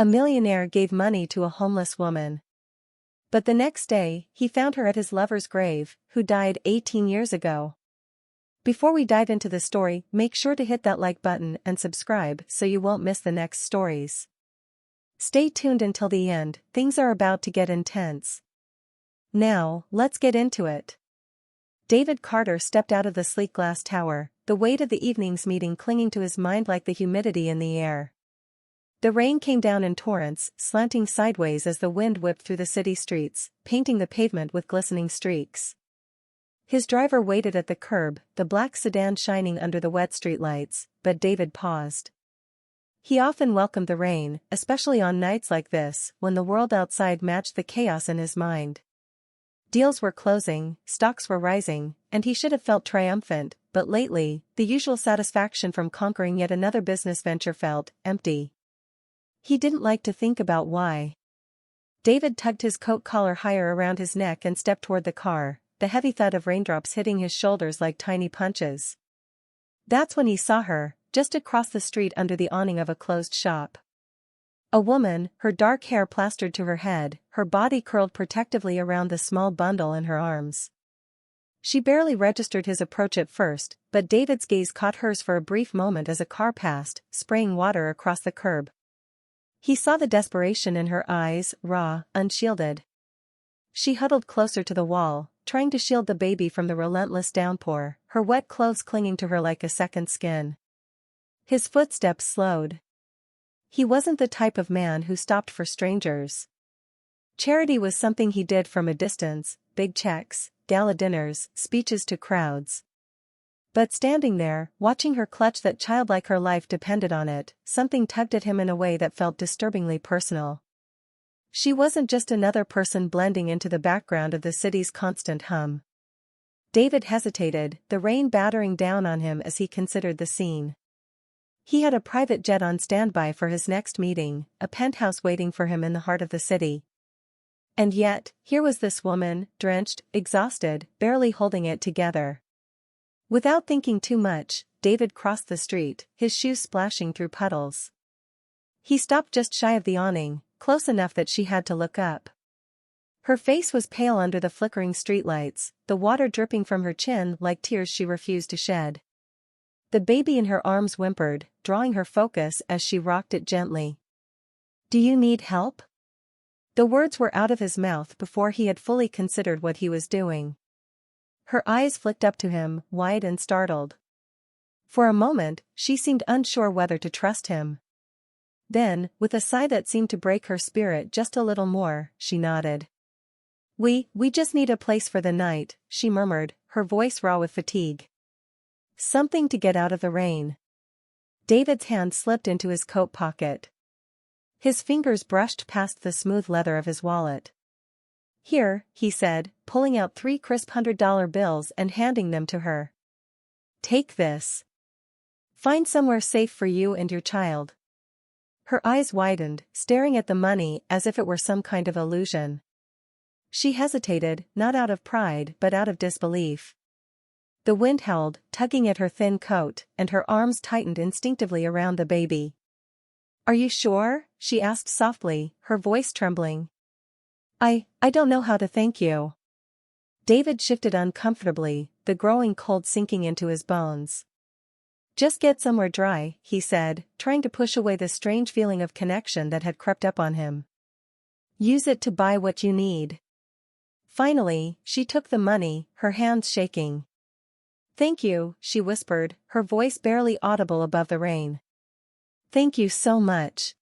A millionaire gave money to a homeless woman. But the next day, he found her at his lover's grave, who died 18 years ago. Before we dive into the story, make sure to hit that like button and subscribe so you won't miss the next stories. Stay tuned until the end, things are about to get intense. Now, let's get into it. David Carter stepped out of the sleek glass tower, the weight of the evening's meeting clinging to his mind like the humidity in the air. The rain came down in torrents, slanting sideways as the wind whipped through the city streets, painting the pavement with glistening streaks. His driver waited at the curb, the black sedan shining under the wet streetlights, but David paused. He often welcomed the rain, especially on nights like this, when the world outside matched the chaos in his mind. Deals were closing, stocks were rising, and he should have felt triumphant, but lately, the usual satisfaction from conquering yet another business venture felt empty. He didn't like to think about why. David tugged his coat collar higher around his neck and stepped toward the car, the heavy thud of raindrops hitting his shoulders like tiny punches. That's when he saw her, just across the street under the awning of a closed shop. A woman, her dark hair plastered to her head, her body curled protectively around the small bundle in her arms. She barely registered his approach at first, but David's gaze caught hers for a brief moment as a car passed, spraying water across the curb. He saw the desperation in her eyes, raw, unshielded. She huddled closer to the wall, trying to shield the baby from the relentless downpour, her wet clothes clinging to her like a second skin. His footsteps slowed. He wasn't the type of man who stopped for strangers. Charity was something he did from a distance, big checks, gala dinners, speeches to crowds. But standing there, watching her clutch that child like her life depended on it, something tugged at him in a way that felt disturbingly personal. She wasn't just another person blending into the background of the city's constant hum. David hesitated, the rain battering down on him as he considered the scene. He had a private jet on standby for his next meeting, a penthouse waiting for him in the heart of the city. And yet, here was this woman, drenched, exhausted, barely holding it together. Without thinking too much, David crossed the street, his shoes splashing through puddles. He stopped just shy of the awning, close enough that she had to look up. Her face was pale under the flickering streetlights, the water dripping from her chin like tears she refused to shed. The baby in her arms whimpered, drawing her focus as she rocked it gently. "Do you need help?" The words were out of his mouth before he had fully considered what he was doing. Her eyes flicked up to him, wide and startled. For a moment, she seemed unsure whether to trust him. Then, with a sigh that seemed to break her spirit just a little more, she nodded. We just need a place for the night," she murmured, her voice raw with fatigue. "Something to get out of the rain." David's hand slipped into his coat pocket. His fingers brushed past the smooth leather of his wallet. "Here," he said, pulling out 3 crisp $100 bills and handing them to her. "Take this. Find somewhere safe for you and your child." Her eyes widened, staring at the money as if it were some kind of illusion. She hesitated, not out of pride but out of disbelief. The wind howled, tugging at her thin coat, and her arms tightened instinctively around the baby. "Are you sure?" she asked softly, her voice trembling. I don't know how to thank you." David shifted uncomfortably, the growing cold sinking into his bones. "Just get somewhere dry," he said, trying to push away the strange feeling of connection that had crept up on him. "Use it to buy what you need." Finally, she took the money, her hands shaking. "Thank you," she whispered, her voice barely audible above the rain. "Thank you so much."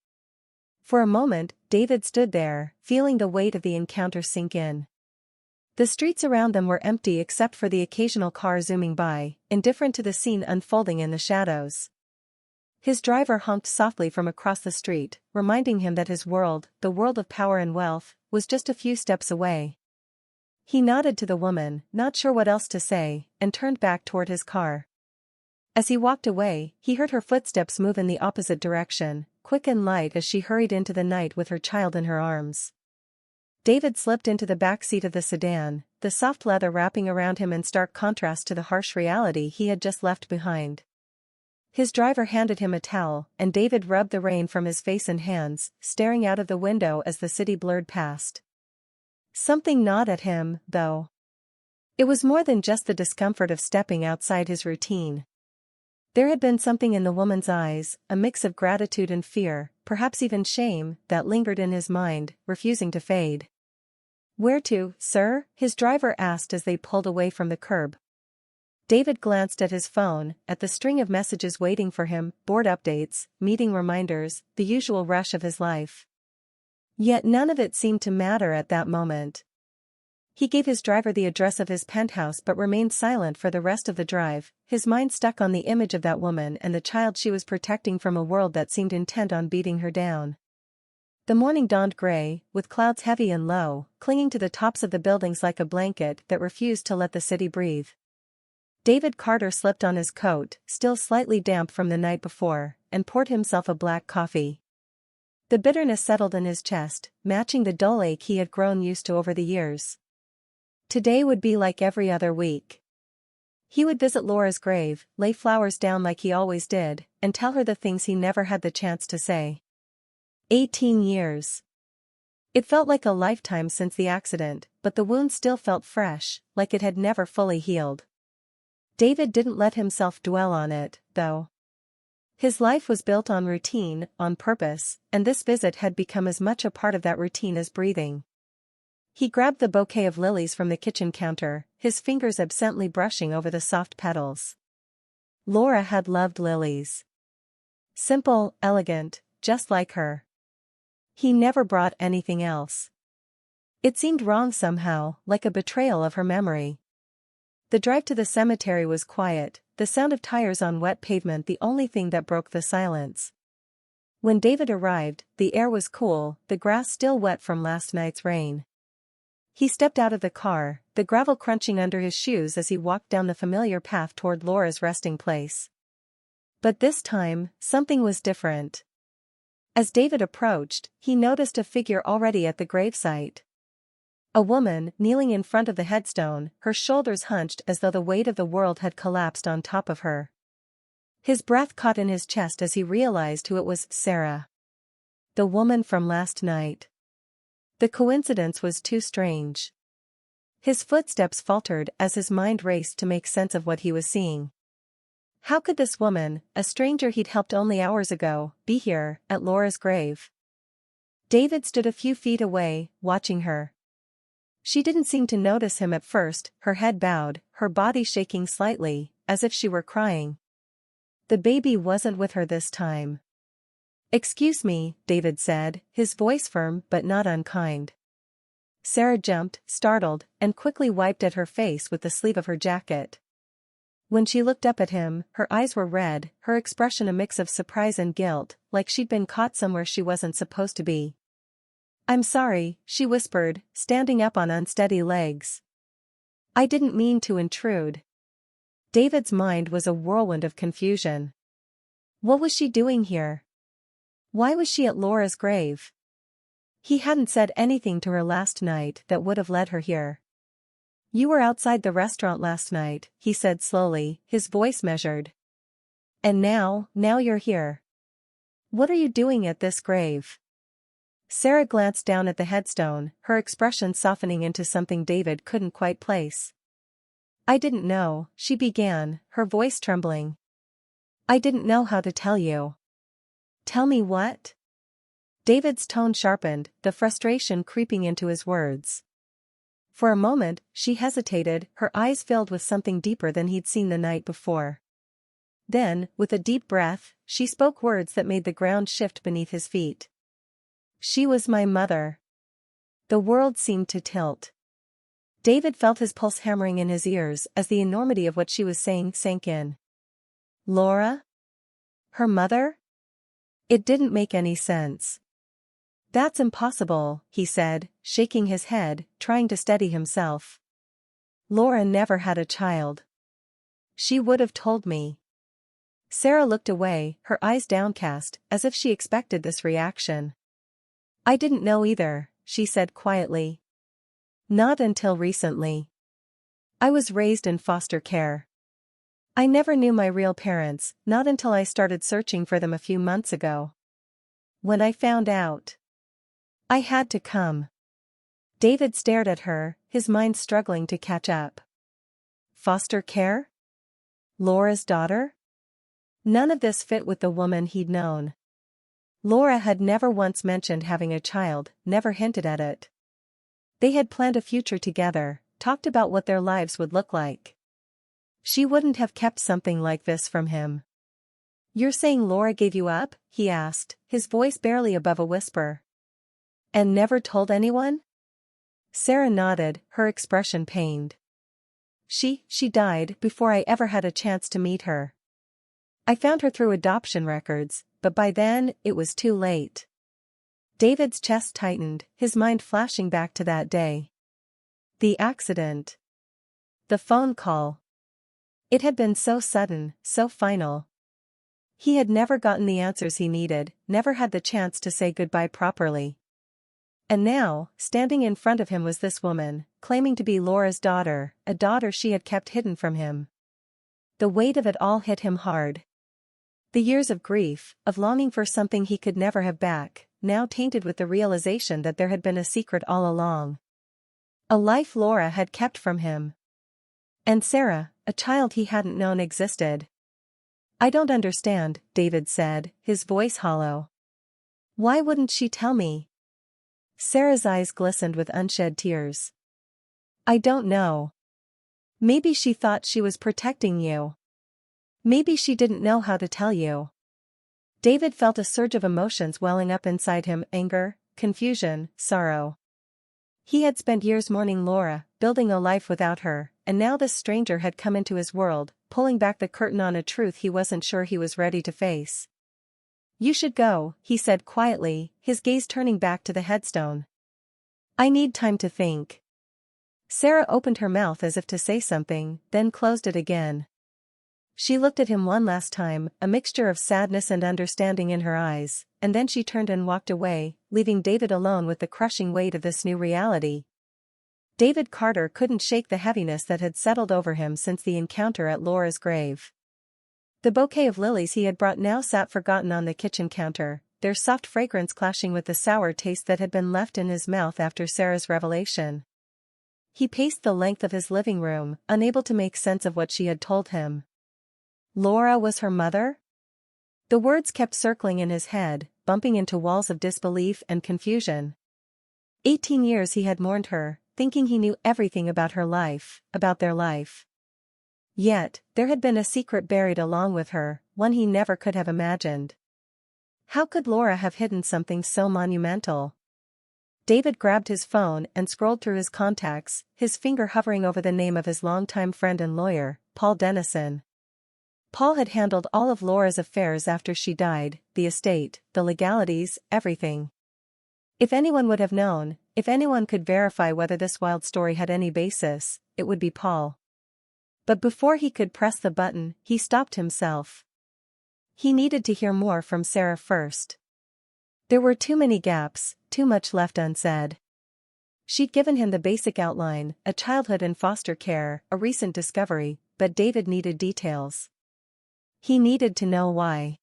For a moment, David stood there, feeling the weight of the encounter sink in. The streets around them were empty except for the occasional car zooming by, indifferent to the scene unfolding in the shadows. His driver honked softly from across the street, reminding him that his world, the world of power and wealth, was just a few steps away. He nodded to the woman, not sure what else to say, and turned back toward his car. As he walked away, he heard her footsteps move in the opposite direction, quick and light as she hurried into the night with her child in her arms. David slipped into the back seat of the sedan, the soft leather wrapping around him in stark contrast to the harsh reality he had just left behind. His driver handed him a towel, and David rubbed the rain from his face and hands, staring out of the window as the city blurred past. Something gnawed at him, though. It was more than just the discomfort of stepping outside his routine. There had been something in the woman's eyes, a mix of gratitude and fear, perhaps even shame, that lingered in his mind, refusing to fade. "Where to, sir?" his driver asked as they pulled away from the curb. David glanced at his phone, at the string of messages waiting for him, board updates, meeting reminders, the usual rush of his life. Yet none of it seemed to matter at that moment. He gave his driver the address of his penthouse but remained silent for the rest of the drive, his mind stuck on the image of that woman and the child she was protecting from a world that seemed intent on beating her down. The morning dawned gray, with clouds heavy and low, clinging to the tops of the buildings like a blanket that refused to let the city breathe. David Carter slipped on his coat, still slightly damp from the night before, and poured himself a black coffee. The bitterness settled in his chest, matching the dull ache he had grown used to over the years. Today would be like every other week. He would visit Laura's grave, lay flowers down like he always did, and tell her the things he never had the chance to say. 18 years. It felt like a lifetime since the accident, but the wound still felt fresh, like it had never fully healed. David didn't let himself dwell on it, though. His life was built on routine, on purpose, and this visit had become as much a part of that routine as breathing. He grabbed the bouquet of lilies from the kitchen counter, his fingers absently brushing over the soft petals. Laura had loved lilies. Simple, elegant, just like her. He never brought anything else. It seemed wrong somehow, like a betrayal of her memory. The drive to the cemetery was quiet, the sound of tires on wet pavement the only thing that broke the silence. When David arrived, the air was cool, the grass still wet from last night's rain. He stepped out of the car, the gravel crunching under his shoes as he walked down the familiar path toward Laura's resting place. But this time, something was different. As David approached, he noticed a figure already at the gravesite. A woman, kneeling in front of the headstone, her shoulders hunched as though the weight of the world had collapsed on top of her. His breath caught in his chest as he realized who it was: Sarah. The woman from last night. The coincidence was too strange. His footsteps faltered as his mind raced to make sense of what he was seeing. How could this woman, a stranger he'd helped only hours ago, be here, at Laura's grave? David stood a few feet away, watching her. She didn't seem to notice him at first, her head bowed, her body shaking slightly, as if she were crying. The baby wasn't with her this time. "Excuse me," David said, his voice firm but not unkind. Sarah jumped, startled, and quickly wiped at her face with the sleeve of her jacket. When she looked up at him, her eyes were red, her expression a mix of surprise and guilt, like she'd been caught somewhere she wasn't supposed to be. "I'm sorry," she whispered, standing up on unsteady legs. "I didn't mean to intrude." David's mind was a whirlwind of confusion. What was she doing here? Why was she at Laura's grave? He hadn't said anything to her last night that would have led her here. "You were outside the restaurant last night," he said slowly, his voice measured. "And now you're here. What are you doing at this grave?" Sarah glanced down at the headstone, her expression softening into something David couldn't quite place. "I didn't know," she began, her voice trembling. "I didn't know how to tell you." "Tell me what?" David's tone sharpened, the frustration creeping into his words. For a moment, she hesitated, her eyes filled with something deeper than he'd seen the night before. Then, with a deep breath, she spoke words that made the ground shift beneath his feet. "She was my mother." The world seemed to tilt. David felt his pulse hammering in his ears as the enormity of what she was saying sank in. Laura? Her mother? It didn't make any sense. "That's impossible," he said, shaking his head, trying to steady himself. "Laura never had a child. She would have told me." Sarah looked away, her eyes downcast, as if she expected this reaction. "I didn't know either," she said quietly. "Not until recently. I was raised in foster care." I never knew my real parents, not until I started searching for them a few months ago. When I found out, I had to come. David stared at her, his mind struggling to catch up. Foster care? Laura's daughter? None of this fit with the woman he'd known. Laura had never once mentioned having a child, never hinted at it. They had planned a future together, talked about what their lives would look like. She wouldn't have kept something like this from him. "You're saying Laura gave you up?" he asked, his voice barely above a whisper. "And never told anyone?" Sarah nodded, her expression pained. She died before I ever had a chance to meet her. I found her through adoption records, but by then, it was too late." David's chest tightened, his mind flashing back to that day. The accident. The phone call. It had been so sudden, so final. He had never gotten the answers he needed, never had the chance to say goodbye properly. And now, standing in front of him was this woman, claiming to be Laura's daughter, a daughter she had kept hidden from him. The weight of it all hit him hard. The years of grief, of longing for something he could never have back, now tainted with the realization that there had been a secret all along. A life Laura had kept from him. And Sarah, a child he hadn't known existed. "I don't understand," David said, his voice hollow. "Why wouldn't she tell me?" Sarah's eyes glistened with unshed tears. "I don't know. Maybe she thought she was protecting you. Maybe she didn't know how to tell you." David felt a surge of emotions welling up inside him: anger, confusion, sorrow. He had spent years mourning Laura, building a life without her, and now this stranger had come into his world, pulling back the curtain on a truth he wasn't sure he was ready to face. "You should go," he said quietly, his gaze turning back to the headstone. "I need time to think." Sarah opened her mouth as if to say something, then closed it again. She looked at him one last time, a mixture of sadness and understanding in her eyes, and then she turned and walked away, leaving David alone with the crushing weight of this new reality. David Carter couldn't shake the heaviness that had settled over him since the encounter at Laura's grave. The bouquet of lilies he had brought now sat forgotten on the kitchen counter, their soft fragrance clashing with the sour taste that had been left in his mouth after Sarah's revelation. He paced the length of his living room, unable to make sense of what she had told him. Laura was her mother? The words kept circling in his head, bumping into walls of disbelief and confusion. 18 years he had mourned her, thinking he knew everything about her life, about their life. Yet, there had been a secret buried along with her, one he never could have imagined. How could Laura have hidden something so monumental? David grabbed his phone and scrolled through his contacts, his finger hovering over the name of his longtime friend and lawyer, Paul Dennison. Paul had handled all of Laura's affairs after she died, the estate, the legalities, everything. If anyone would have known, if anyone could verify whether this wild story had any basis, it would be Paul. But before he could press the button, he stopped himself. He needed to hear more from Sarah first. There were too many gaps, too much left unsaid. She'd given him the basic outline, a childhood in foster care, a recent discovery, but David needed details. He needed to know why.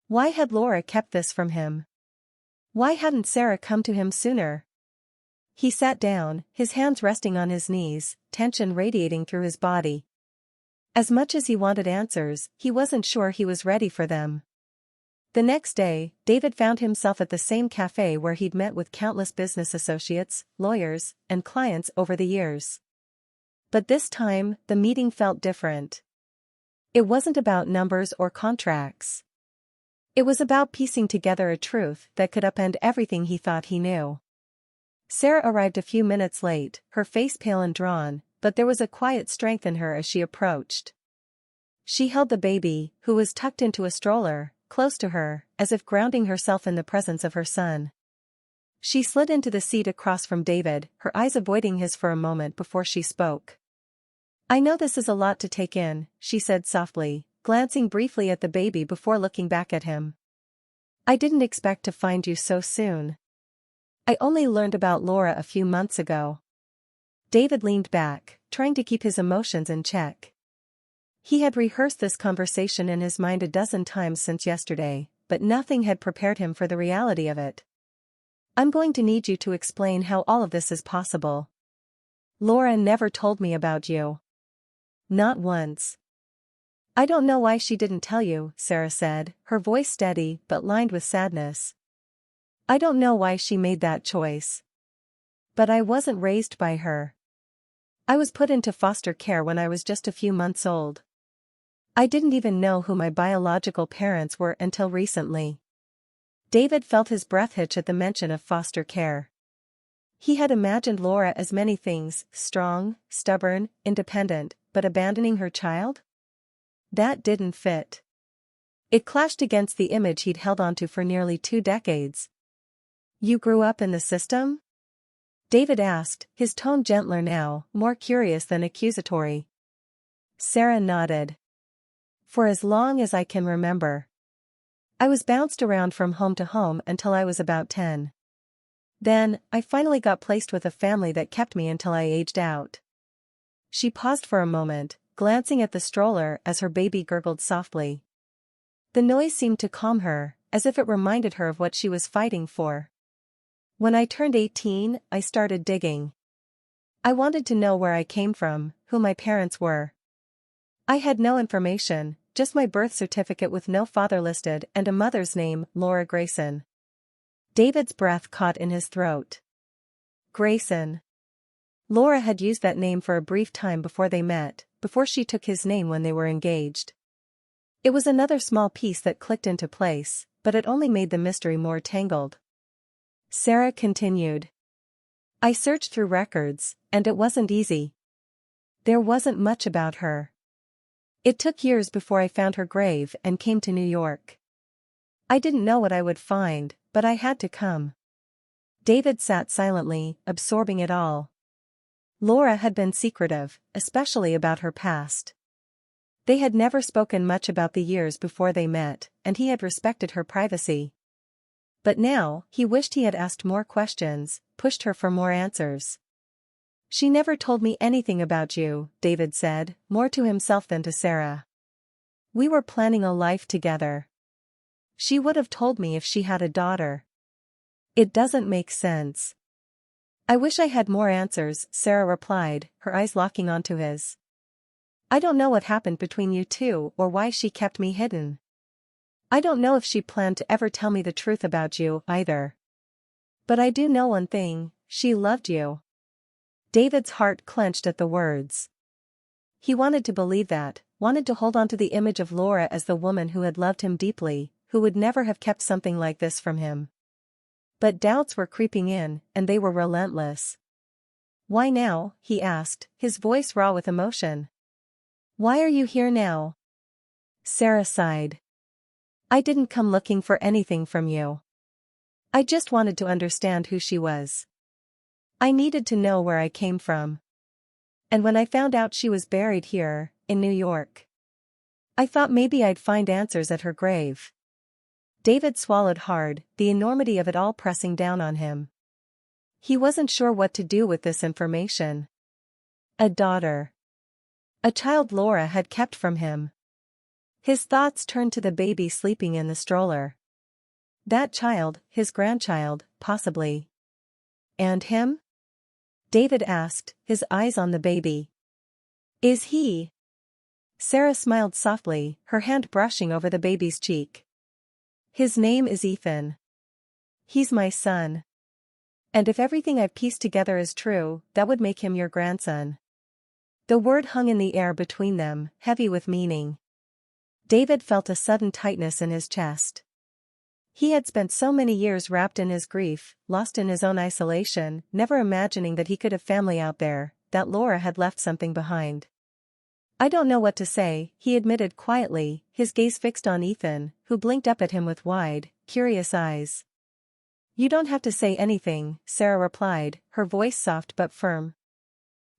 Why had Laura kept this from him? Why hadn't Sarah come to him sooner? He sat down, his hands resting on his knees, tension radiating through his body. As much as he wanted answers, he wasn't sure he was ready for them. The next day, David found himself at the same cafe where he'd met with countless business associates, lawyers, and clients over the years. But this time, the meeting felt different. It wasn't about numbers or contracts. It was about piecing together a truth that could upend everything he thought he knew. Sarah arrived a few minutes late, her face pale and drawn, but there was a quiet strength in her as she approached. She held the baby, who was tucked into a stroller, close to her, as if grounding herself in the presence of her son. She slid into the seat across from David, her eyes avoiding his for a moment before she spoke. "I know this is a lot to take in," she said softly, glancing briefly at the baby before looking back at him. "I didn't expect to find you so soon. I only learned about Laura a few months ago." David leaned back, trying to keep his emotions in check. He had rehearsed this conversation in his mind a dozen times since yesterday, but nothing had prepared him for the reality of it. I'm going to need you to explain how all of this is possible. Laura never told me about you. Not once. I don't know why she didn't tell you, Sarah said, her voice steady but lined with sadness. I don't know why she made that choice. But I wasn't raised by her. I was put into foster care when I was just a few months old. I didn't even know who my biological parents were until recently. David felt his breath hitch at the mention of foster care. He had imagined Laura as many things, strong, stubborn, independent, but abandoning her child? That didn't fit. It clashed against the image he'd held onto for nearly 2 decades. You grew up in the system? David asked, his tone gentler now, more curious than accusatory. Sarah nodded. For as long as I can remember. I was bounced around from home to home until I was about 10. Then, I finally got placed with a family that kept me until I aged out. She paused for a moment, glancing at the stroller as her baby gurgled softly. The noise seemed to calm her, as if it reminded her of what she was fighting for. When I turned 18, I started digging. I wanted to know where I came from, who my parents were. I had no information, just my birth certificate with no father listed and a mother's name, Laura Grayson. David's breath caught in his throat. Grayson. Laura had used that name for a brief time before they met, before she took his name when they were engaged. It was another small piece that clicked into place, but it only made the mystery more tangled. Sarah continued. I searched through records, and it wasn't easy. There wasn't much about her. It took years before I found her grave and came to New York. I didn't know what I would find, but I had to come. David sat silently, absorbing it all. Laura had been secretive, especially about her past. They had never spoken much about the years before they met, and he had respected her privacy. But now, he wished he had asked more questions, pushed her for more answers. She never told me anything about you, David said, more to himself than to Sarah. We were planning a life together. She would have told me if she had a daughter. It doesn't make sense. I wish I had more answers, Sarah replied, her eyes locking onto his. I don't know what happened between you two or why she kept me hidden. I don't know if she planned to ever tell me the truth about you, either. But I do know one thing, she loved you. David's heart clenched at the words. He wanted to believe that, wanted to hold on to the image of Laura as the woman who had loved him deeply, who would never have kept something like this from him. But doubts were creeping in, and they were relentless. Why now? He asked, his voice raw with emotion. Why are you here now? Sarah sighed. I didn't come looking for anything from you. I just wanted to understand who she was. I needed to know where I came from. And when I found out she was buried here, in New York, I thought maybe I'd find answers at her grave. David swallowed hard, the enormity of it all pressing down on him. He wasn't sure what to do with this information. A daughter. A child Laura had kept from him. His thoughts turned to the baby sleeping in the stroller. That child, his grandchild, possibly. And him? David asked, his eyes on the baby. Is he? Sarah smiled softly, her hand brushing over the baby's cheek. His name is Ethan. He's my son. And if everything I've pieced together is true, that would make him your grandson. The word hung in the air between them, heavy with meaning. David felt a sudden tightness in his chest. He had spent so many years wrapped in his grief, lost in his own isolation, never imagining that he could have family out there, that Laura had left something behind. I don't know what to say, he admitted quietly, his gaze fixed on Ethan, who blinked up at him with wide, curious eyes. You don't have to say anything, Sarah replied, her voice soft but firm.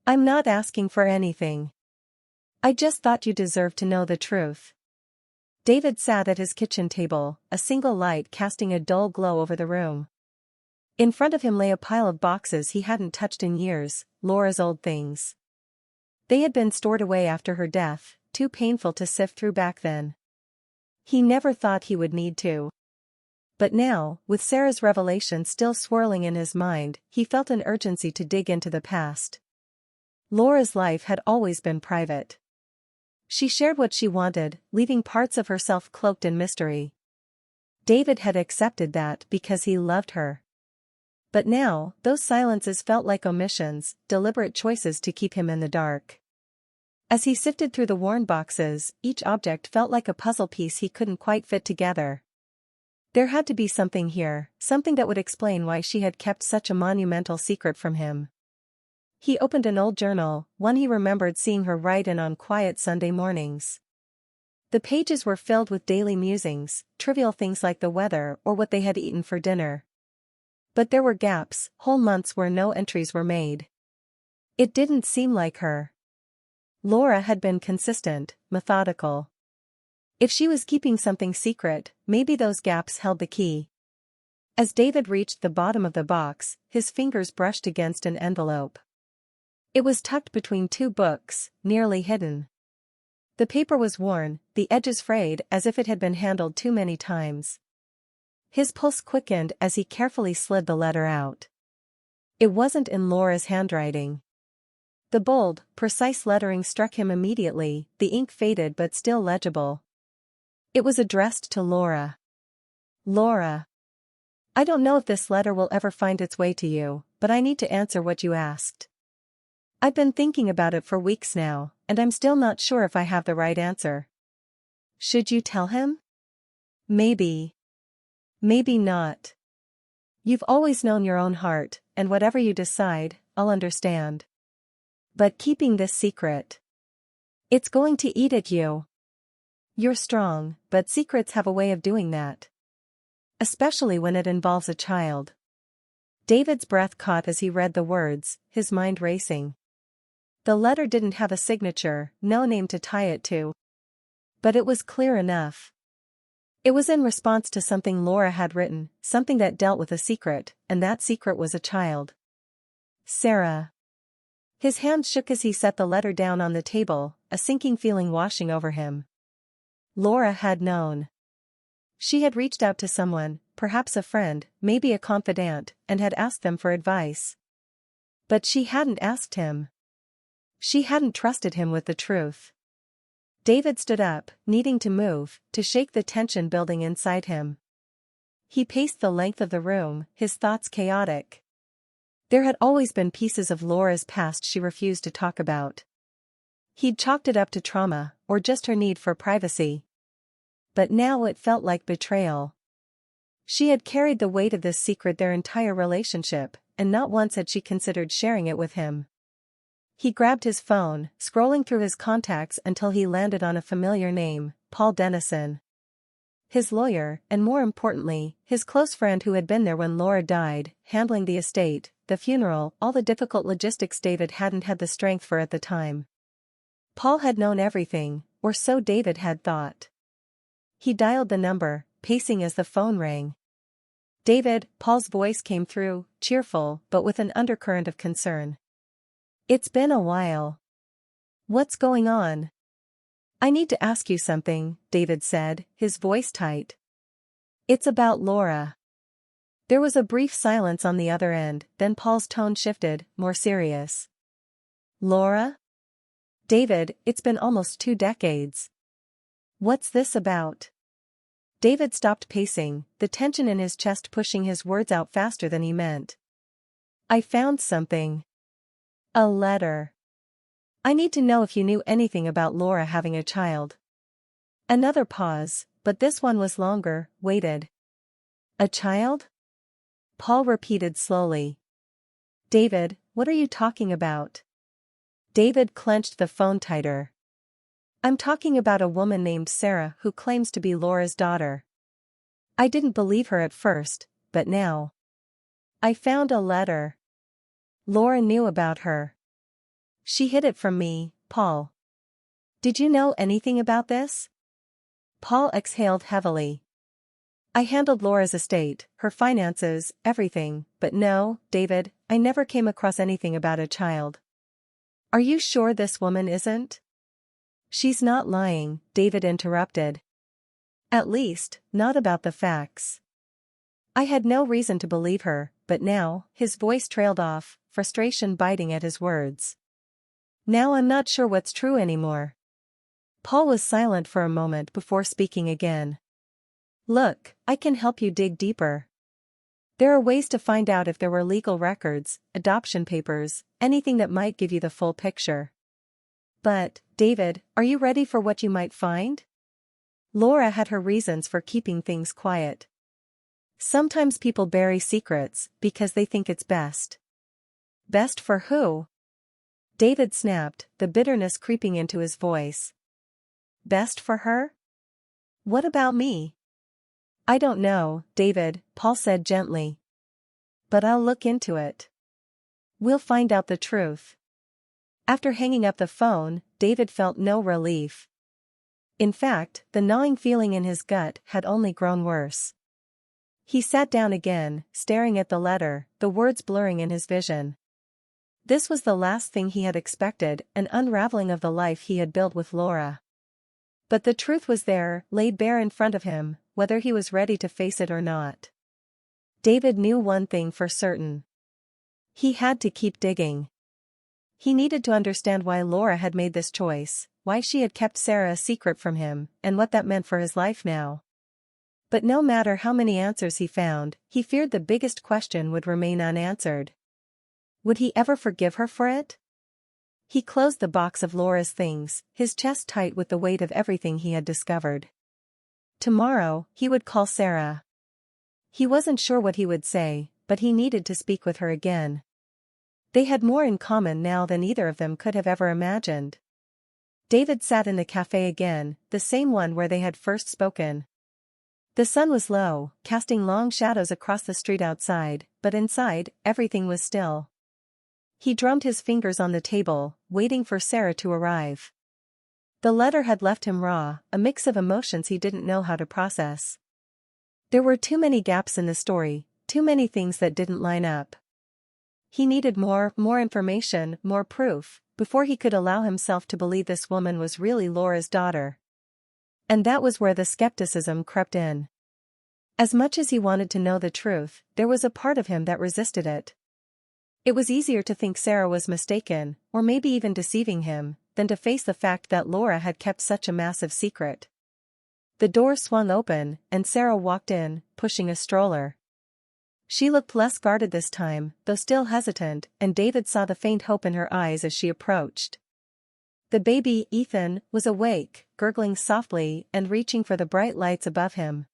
I'm not asking for anything. I just thought you deserved to know the truth. David sat at his kitchen table, a single light casting a dull glow over the room. In front of him lay a pile of boxes he hadn't touched in years, Laura's old things. They had been stored away after her death, too painful to sift through back then. He never thought he would need to. But now, with Sarah's revelation still swirling in his mind, he felt an urgency to dig into the past. Laura's life had always been private. She shared what she wanted, leaving parts of herself cloaked in mystery. David had accepted that because he loved her. But now, those silences felt like omissions, deliberate choices to keep him in the dark. As he sifted through the worn boxes, each object felt like a puzzle piece he couldn't quite fit together. There had to be something here, something that would explain why she had kept such a monumental secret from him. He opened an old journal, one he remembered seeing her write in on quiet Sunday mornings. The pages were filled with daily musings, trivial things like the weather or what they had eaten for dinner. But there were gaps, whole months where no entries were made. It didn't seem like her. Laura had been consistent, methodical. If she was keeping something secret, maybe those gaps held the key. As David reached the bottom of the box, his fingers brushed against an envelope. It was tucked between two books, nearly hidden. The paper was worn, the edges frayed as if it had been handled too many times. His pulse quickened as he carefully slid the letter out. It wasn't in Laura's handwriting. The bold, precise lettering struck him immediately, the ink faded but still legible. It was addressed to Laura. Laura. I don't know if this letter will ever find its way to you, but I need to answer what you asked. I've been thinking about it for weeks now, and I'm still not sure if I have the right answer. Should you tell him? Maybe. Maybe not. You've always known your own heart, and whatever you decide, I'll understand. But keeping this secret. It's going to eat at you. You're strong, but secrets have a way of doing that. Especially when it involves a child. David's breath caught as he read the words, his mind racing. The letter didn't have a signature, no name to tie it to. But it was clear enough. It was in response to something Laura had written, something that dealt with a secret, and that secret was a child. Sarah. His hand shook as he set the letter down on the table, a sinking feeling washing over him. Laura had known. She had reached out to someone, perhaps a friend, maybe a confidant, and had asked them for advice. But she hadn't asked him. She hadn't trusted him with the truth. David stood up, needing to move, to shake the tension building inside him. He paced the length of the room, his thoughts chaotic. There had always been pieces of Laura's past she refused to talk about. He'd chalked it up to trauma, or just her need for privacy. But now it felt like betrayal. She had carried the weight of this secret their entire relationship, and not once had she considered sharing it with him. He grabbed his phone, scrolling through his contacts until he landed on a familiar name, Paul Dennison. His lawyer, and more importantly, his close friend who had been there when Laura died, handling the estate, the funeral, all the difficult logistics David hadn't had the strength for at the time. Paul had known everything, or so David had thought. He dialed the number, pacing as the phone rang. David, Paul's voice came through, cheerful but with an undercurrent of concern. It's been a while. What's going on? I need to ask you something, David said, his voice tight. It's about Laura. There was a brief silence on the other end, then Paul's tone shifted, more serious. Laura? David, it's been almost 2 decades. What's this about? David stopped pacing, the tension in his chest pushing his words out faster than he meant. I found something. A letter. I need to know if you knew anything about Laura having a child. Another pause, but this one was longer, waited. A child? Paul repeated slowly. David, what are you talking about? David clenched the phone tighter. I'm talking about a woman named Sarah who claims to be Laura's daughter. I didn't believe her at first, but now. I found a letter. Laura knew about her. She hid it from me, Paul. Did you know anything about this? Paul exhaled heavily. I handled Laura's estate, her finances, everything, but no, David, I never came across anything about a child. Are you sure this woman isn't? She's not lying, David interrupted. At least, not about the facts. I had no reason to believe her, but now, his voice trailed off, frustration biting at his words. Now I'm not sure what's true anymore. Paul was silent for a moment before speaking again. Look, I can help you dig deeper. There are ways to find out if there were legal records, adoption papers, anything that might give you the full picture. But, David, are you ready for what you might find? Laura had her reasons for keeping things quiet. Sometimes people bury secrets because they think it's best. Best for who? David snapped, the bitterness creeping into his voice. Best for her? What about me? I don't know, David, Paul said gently. But I'll look into it. We'll find out the truth. After hanging up the phone, David felt no relief. In fact, the gnawing feeling in his gut had only grown worse. He sat down again, staring at the letter, the words blurring in his vision. This was the last thing he had expected, an unraveling of the life he had built with Laura. But the truth was there, laid bare in front of him, whether he was ready to face it or not. David knew one thing for certain. He had to keep digging. He needed to understand why Laura had made this choice, why she had kept Sarah a secret from him, and what that meant for his life now. But no matter how many answers he found, he feared the biggest question would remain unanswered. Would he ever forgive her for it? He closed the box of Laura's things, his chest tight with the weight of everything he had discovered. Tomorrow, he would call Sarah. He wasn't sure what he would say, but he needed to speak with her again. They had more in common now than either of them could have ever imagined. David sat in the cafe again, the same one where they had first spoken. The sun was low, casting long shadows across the street outside, but inside, everything was still. He drummed his fingers on the table, waiting for Sarah to arrive. The letter had left him raw, a mix of emotions he didn't know how to process. There were too many gaps in the story, too many things that didn't line up. He needed more information, more proof, before he could allow himself to believe this woman was really Laura's daughter. And that was where the skepticism crept in. As much as he wanted to know the truth, there was a part of him that resisted it. It was easier to think Sarah was mistaken, or maybe even deceiving him, than to face the fact that Laura had kept such a massive secret. The door swung open, and Sarah walked in, pushing a stroller. She looked less guarded this time, though still hesitant, and David saw the faint hope in her eyes as she approached. The baby, Ethan, was awake, gurgling softly and reaching for the bright lights above him.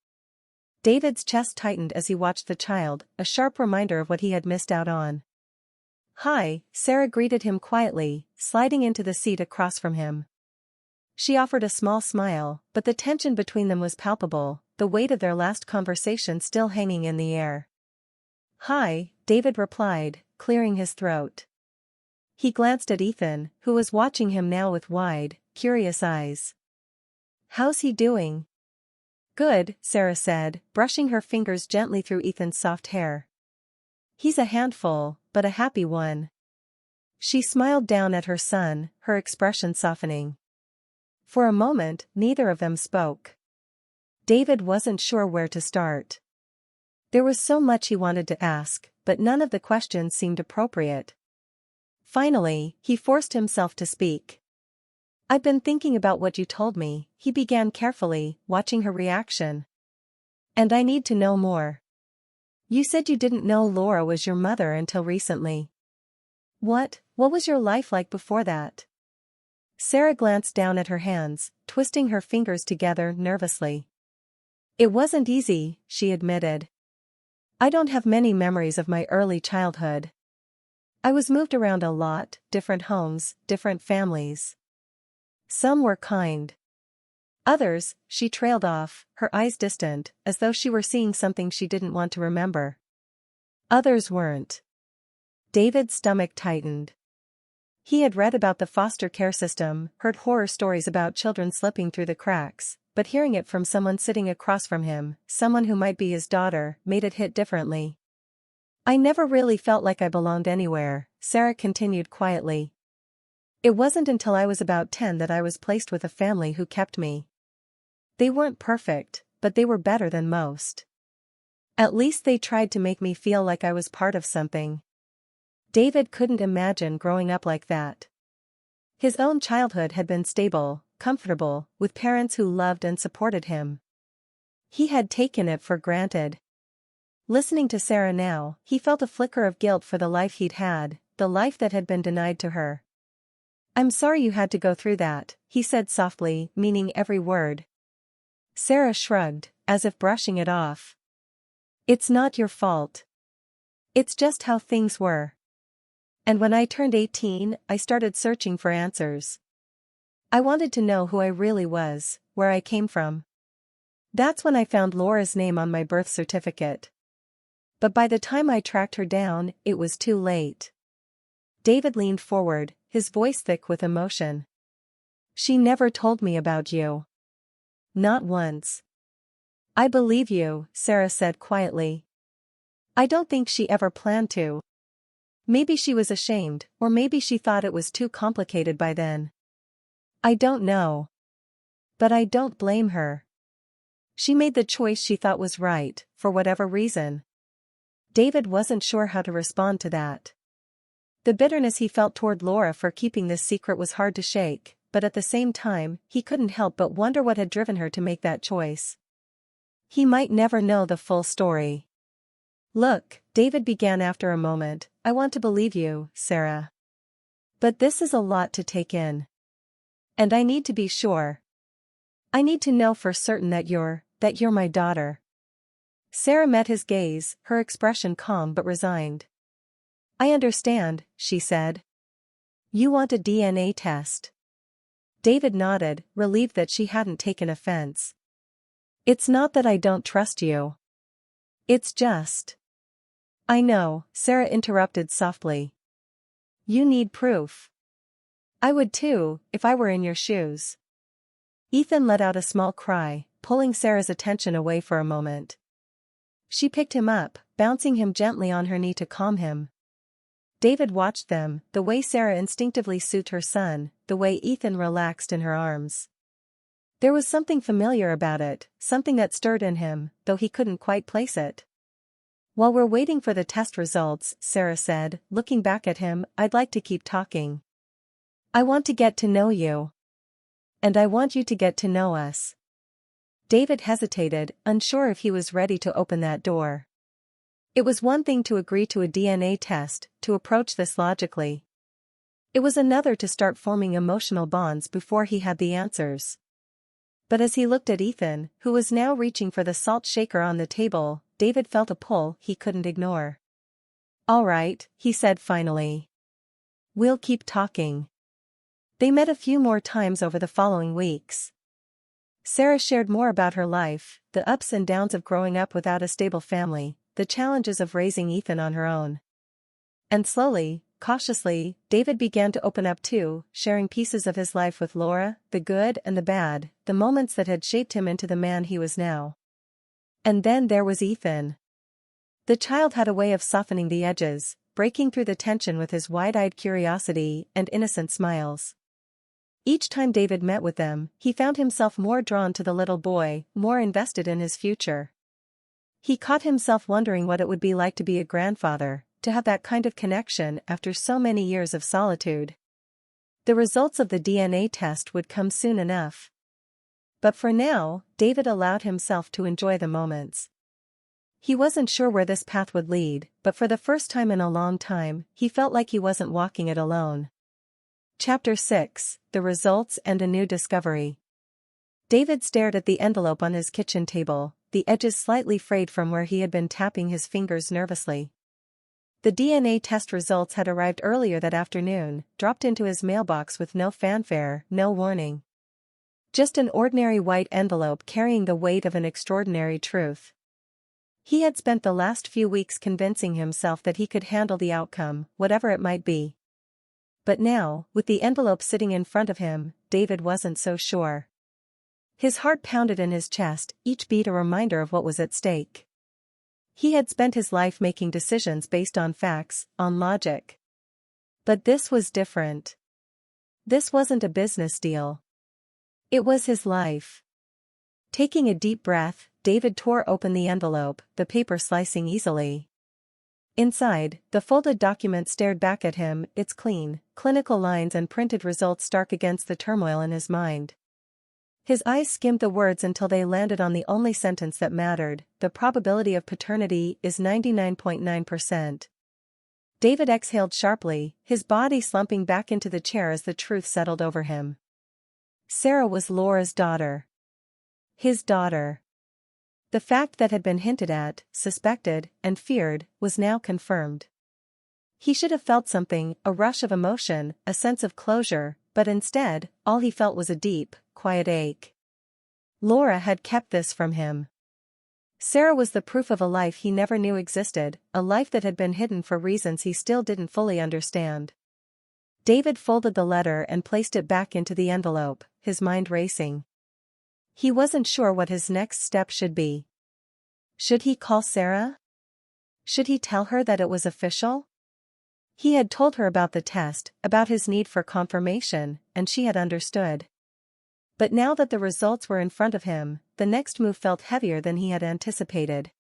David's chest tightened as he watched the child, a sharp reminder of what he had missed out on. "Hi," Sarah greeted him quietly, sliding into the seat across from him. She offered a small smile, but the tension between them was palpable, the weight of their last conversation still hanging in the air. "Hi," David replied, clearing his throat. He glanced at Ethan, who was watching him now with wide, curious eyes. "How's he doing?" "Good," Sarah said, brushing her fingers gently through Ethan's soft hair. "He's a handful, but a happy one." She smiled down at her son, her expression softening. For a moment, neither of them spoke. David wasn't sure where to start. There was so much he wanted to ask, but none of the questions seemed appropriate. Finally, he forced himself to speak. "I've been thinking about what you told me," he began carefully, watching her reaction. "And I need to know more. You said you didn't know Laura was your mother until recently. What was your life like before that?" Sarah glanced down at her hands, twisting her fingers together nervously. "It wasn't easy," she admitted. "I don't have many memories of my early childhood. I was moved around a lot, different homes, different families. Some were kind. Others," she trailed off, her eyes distant, as though she were seeing something she didn't want to remember. "Others weren't." David's stomach tightened. He had read about the foster care system, heard horror stories about children slipping through the cracks, but hearing it from someone sitting across from him, someone who might be his daughter, made it hit differently. "I never really felt like I belonged anywhere," Sarah continued quietly. It wasn't until I was about 10 that I was placed with a family who kept me. They weren't perfect, but they were better than most. At least they tried to make me feel like I was part of something. David couldn't imagine growing up like that. His own childhood had been stable, comfortable, with parents who loved and supported him. He had taken it for granted. Listening to Sarah now, he felt a flicker of guilt for the life he'd had, the life that had been denied to her. "I'm sorry you had to go through that," he said softly, meaning every word. Sarah shrugged, as if brushing it off. "It's not your fault. It's just how things were. And when I turned 18, I started searching for answers. I wanted to know who I really was, where I came from. That's when I found Laura's name on my birth certificate. But by the time I tracked her down, it was too late." David leaned forward, his voice thick with emotion. "She never told me about you. Not once." "I believe you," Sarah said quietly. "I don't think she ever planned to. Maybe she was ashamed, or maybe she thought it was too complicated by then. I don't know. But I don't blame her. She made the choice she thought was right, for whatever reason." David wasn't sure how to respond to that. The bitterness he felt toward Laura for keeping this secret was hard to shake, but at the same time, he couldn't help but wonder what had driven her to make that choice. He might never know the full story. "Look," David began after a moment, "I want to believe you, Sarah. But this is a lot to take in. And I need to be sure. I need to know for certain that you're my daughter." Sarah met his gaze, her expression calm but resigned. "I understand," she said. "You want a DNA test." David nodded, relieved that she hadn't taken offense. "It's not that I don't trust you. It's just—" "I know," Sarah interrupted softly. "You need proof. I would too, if I were in your shoes." Ethan let out a small cry, pulling Sarah's attention away for a moment. She picked him up, bouncing him gently on her knee to calm him. David watched them, the way Sarah instinctively soothed her son, the way Ethan relaxed in her arms. There was something familiar about it, something that stirred in him, though he couldn't quite place it. "While we're waiting for the test results," Sarah said, looking back at him, "I'd like to keep talking. I want to get to know you. And I want you to get to know us." David hesitated, unsure if he was ready to open that door. It was one thing to agree to a DNA test, to approach this logically. It was another to start forming emotional bonds before he had the answers. But as he looked at Ethan, who was now reaching for the salt shaker on the table, David felt a pull he couldn't ignore. "All right," he said finally. "We'll keep talking." They met a few more times over the following weeks. Sarah shared more about her life, the ups and downs of growing up without a stable family, the challenges of raising Ethan on her own. And slowly, cautiously, David began to open up too, sharing pieces of his life with Laura, the good and the bad, the moments that had shaped him into the man he was now. And then there was Ethan. The child had a way of softening the edges, breaking through the tension with his wide-eyed curiosity and innocent smiles. Each time David met with them, he found himself more drawn to the little boy, more invested in his future. He caught himself wondering what it would be like to be a grandfather, to have that kind of connection after so many years of solitude. The results of the DNA test would come soon enough. But for now, David allowed himself to enjoy the moments. He wasn't sure where this path would lead, but for the first time in a long time, he felt like he wasn't walking it alone. Chapter 6: The Results and a New Discovery. David stared at the envelope on his kitchen table, the edges slightly frayed from where he had been tapping his fingers nervously. The DNA test results had arrived earlier that afternoon, dropped into his mailbox with no fanfare, no warning. Just an ordinary white envelope carrying the weight of an extraordinary truth. He had spent the last few weeks convincing himself that he could handle the outcome, whatever it might be. But now, with the envelope sitting in front of him, David wasn't so sure. His heart pounded in his chest, each beat a reminder of what was at stake. He had spent his life making decisions based on facts, on logic. But this was different. This wasn't a business deal. It was his life. Taking a deep breath, David tore open the envelope, the paper slicing easily. Inside, the folded document stared back at him, its clean, clinical lines and printed results stark against the turmoil in his mind. His eyes skimmed the words until they landed on the only sentence that mattered: the probability of paternity is 99.9%. David exhaled sharply, his body slumping back into the chair as the truth settled over him. Sarah was Laura's daughter. His daughter. The fact that had been hinted at, suspected, and feared, was now confirmed. He should have felt something, a rush of emotion, a sense of closure, but instead, all he felt was a deep, quiet ache. Laura had kept this from him. Sarah was the proof of a life he never knew existed, a life that had been hidden for reasons he still didn't fully understand. David folded the letter and placed it back into the envelope, his mind racing. He wasn't sure what his next step should be. Should he call Sarah? Should he tell her that it was official? He had told her about the test, about his need for confirmation, and she had understood. But now that the results were in front of him, the next move felt heavier than he had anticipated.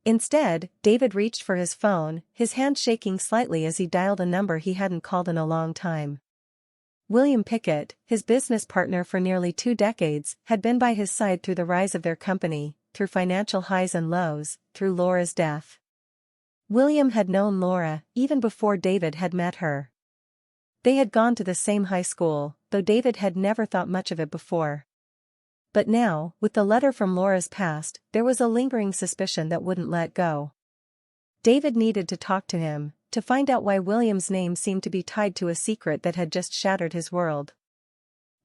Instead, David reached for his phone, his hand shaking slightly as he dialed a number he hadn't called in a long time. William Pickett, his business partner for nearly 2 decades, had been by his side through the rise of their company, through financial highs and lows, through Laura's death. William had known Laura even before David had met her. They had gone to the same high school, though David had never thought much of it before. But now, with the letter from Laura's past, there was a lingering suspicion that wouldn't let go. David needed to talk to him, to find out why William's name seemed to be tied to a secret that had just shattered his world.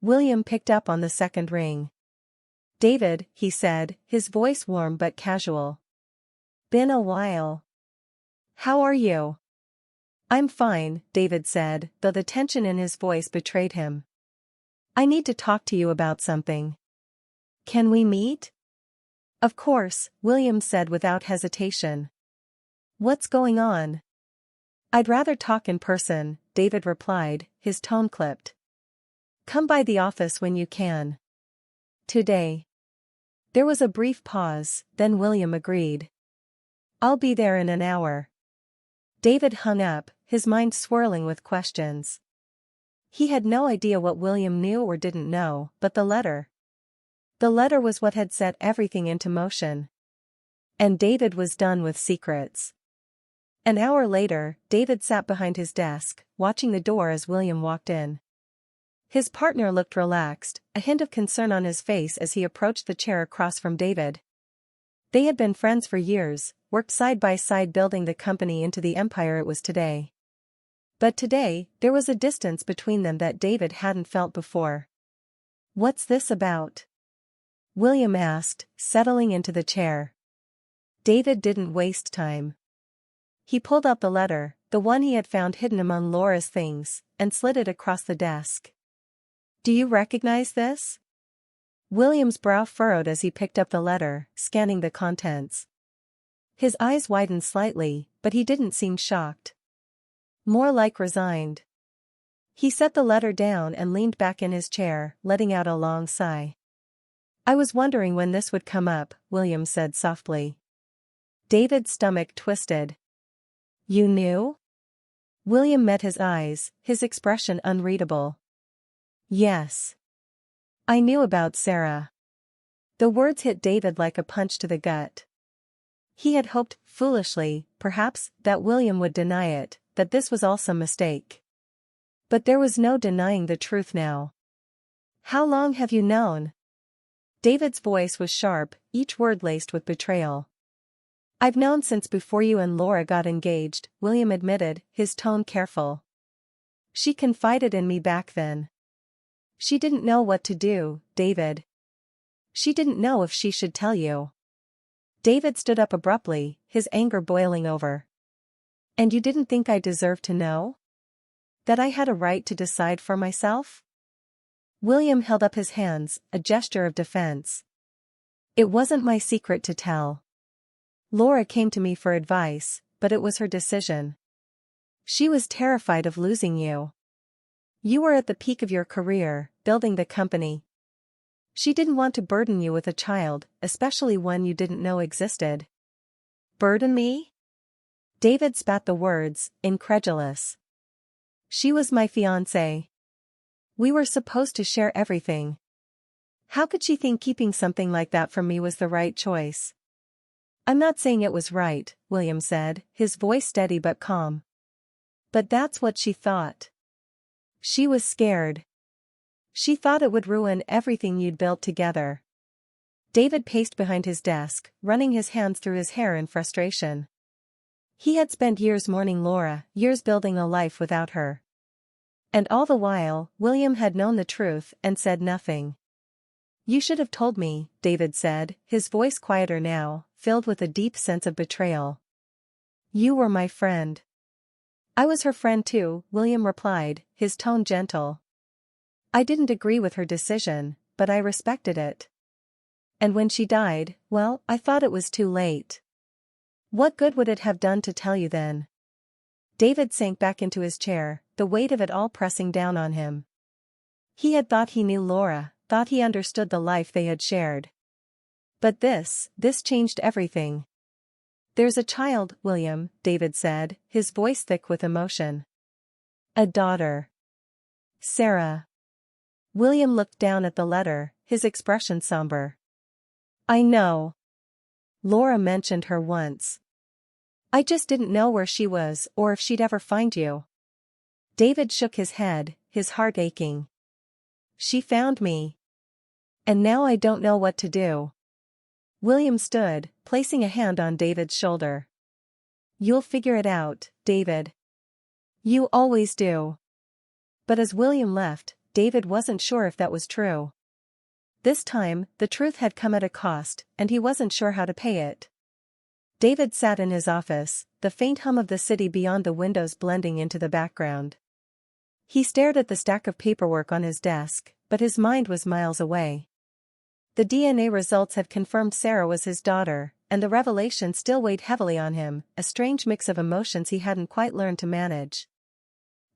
William picked up on the second ring. "David," he said, his voice warm but casual. "Been a while. How are you?" "I'm fine," David said, though the tension in his voice betrayed him. "I need to talk to you about something. Can we meet?" "Of course," William said without hesitation. "What's going on?" "I'd rather talk in person," David replied, his tone clipped. "Come by the office when you can. Today." There was a brief pause, then William agreed. "I'll be there in an hour." David hung up, his mind swirling with questions. He had no idea what William knew or didn't know, but the letter. The letter was what had set everything into motion. And David was done with secrets. An hour later, David sat behind his desk, watching the door as William walked in. His partner looked relaxed, a hint of concern on his face as he approached the chair across from David. They had been friends for years, worked side by side building the company into the empire it was today. But today, there was a distance between them that David hadn't felt before. "What's this about?" William asked, settling into the chair. David didn't waste time. He pulled out the letter, the one he had found hidden among Laura's things, and slid it across the desk. "Do you recognize this?" William's brow furrowed as he picked up the letter, scanning the contents. His eyes widened slightly, but he didn't seem shocked. More like resigned. He set the letter down and leaned back in his chair, letting out a long sigh. "I was wondering when this would come up," William said softly. David's stomach twisted. "You knew?" William met his eyes, his expression unreadable. "Yes. I knew about Sarah." The words hit David like a punch to the gut. He had hoped, foolishly, perhaps, that William would deny it, that this was all some mistake. But there was no denying the truth now. "How long have you known?" David's voice was sharp, each word laced with betrayal. "I've known since before you and Laura got engaged," William admitted, his tone careful. "She confided in me back then. She didn't know what to do, David. She didn't know if she should tell you." David stood up abruptly, his anger boiling over. "And you didn't think I deserved to know? That I had a right to decide for myself?" William held up his hands, a gesture of defense. "It wasn't my secret to tell. Laura came to me for advice, but it was her decision. She was terrified of losing you. You were at the peak of your career, building the company. She didn't want to burden you with a child, especially one you didn't know existed. Burden me? David spat the words, incredulous. She was my fiancée. We were supposed to share everything. How could she think keeping something like that from me was the right choice? I'm not saying it was right, William said, his voice steady but calm. But that's what she thought. She was scared. She thought it would ruin everything you'd built together. David paced behind his desk, running his hands through his hair in frustration. He had spent years mourning Laura, years building a life without her. And all the while, William had known the truth and said nothing. You should have told me, David said, his voice quieter now, filled with a deep sense of betrayal. You were my friend. I was her friend too, William replied, his tone gentle. I didn't agree with her decision, but I respected it. And when she died, well, I thought it was too late. What good would it have done to tell you then? David sank back into his chair, the weight of it all pressing down on him. He had thought he knew Laura, thought he understood the life they had shared. But this changed everything. There's a child, William, David said, his voice thick with emotion. A daughter. Sarah. William looked down at the letter, his expression somber. I know. Laura mentioned her once. I just didn't know where she was or if she'd ever find you. David shook his head, his heart aching. She found me. And now I don't know what to do. William stood, placing a hand on David's shoulder. You'll figure it out, David. You always do. But as William left, David wasn't sure if that was true. This time, the truth had come at a cost, and he wasn't sure how to pay it. David sat in his office, the faint hum of the city beyond the windows blending into the background. He stared at the stack of paperwork on his desk, but his mind was miles away. The DNA results had confirmed Sarah was his daughter, and the revelation still weighed heavily on him, a strange mix of emotions he hadn't quite learned to manage.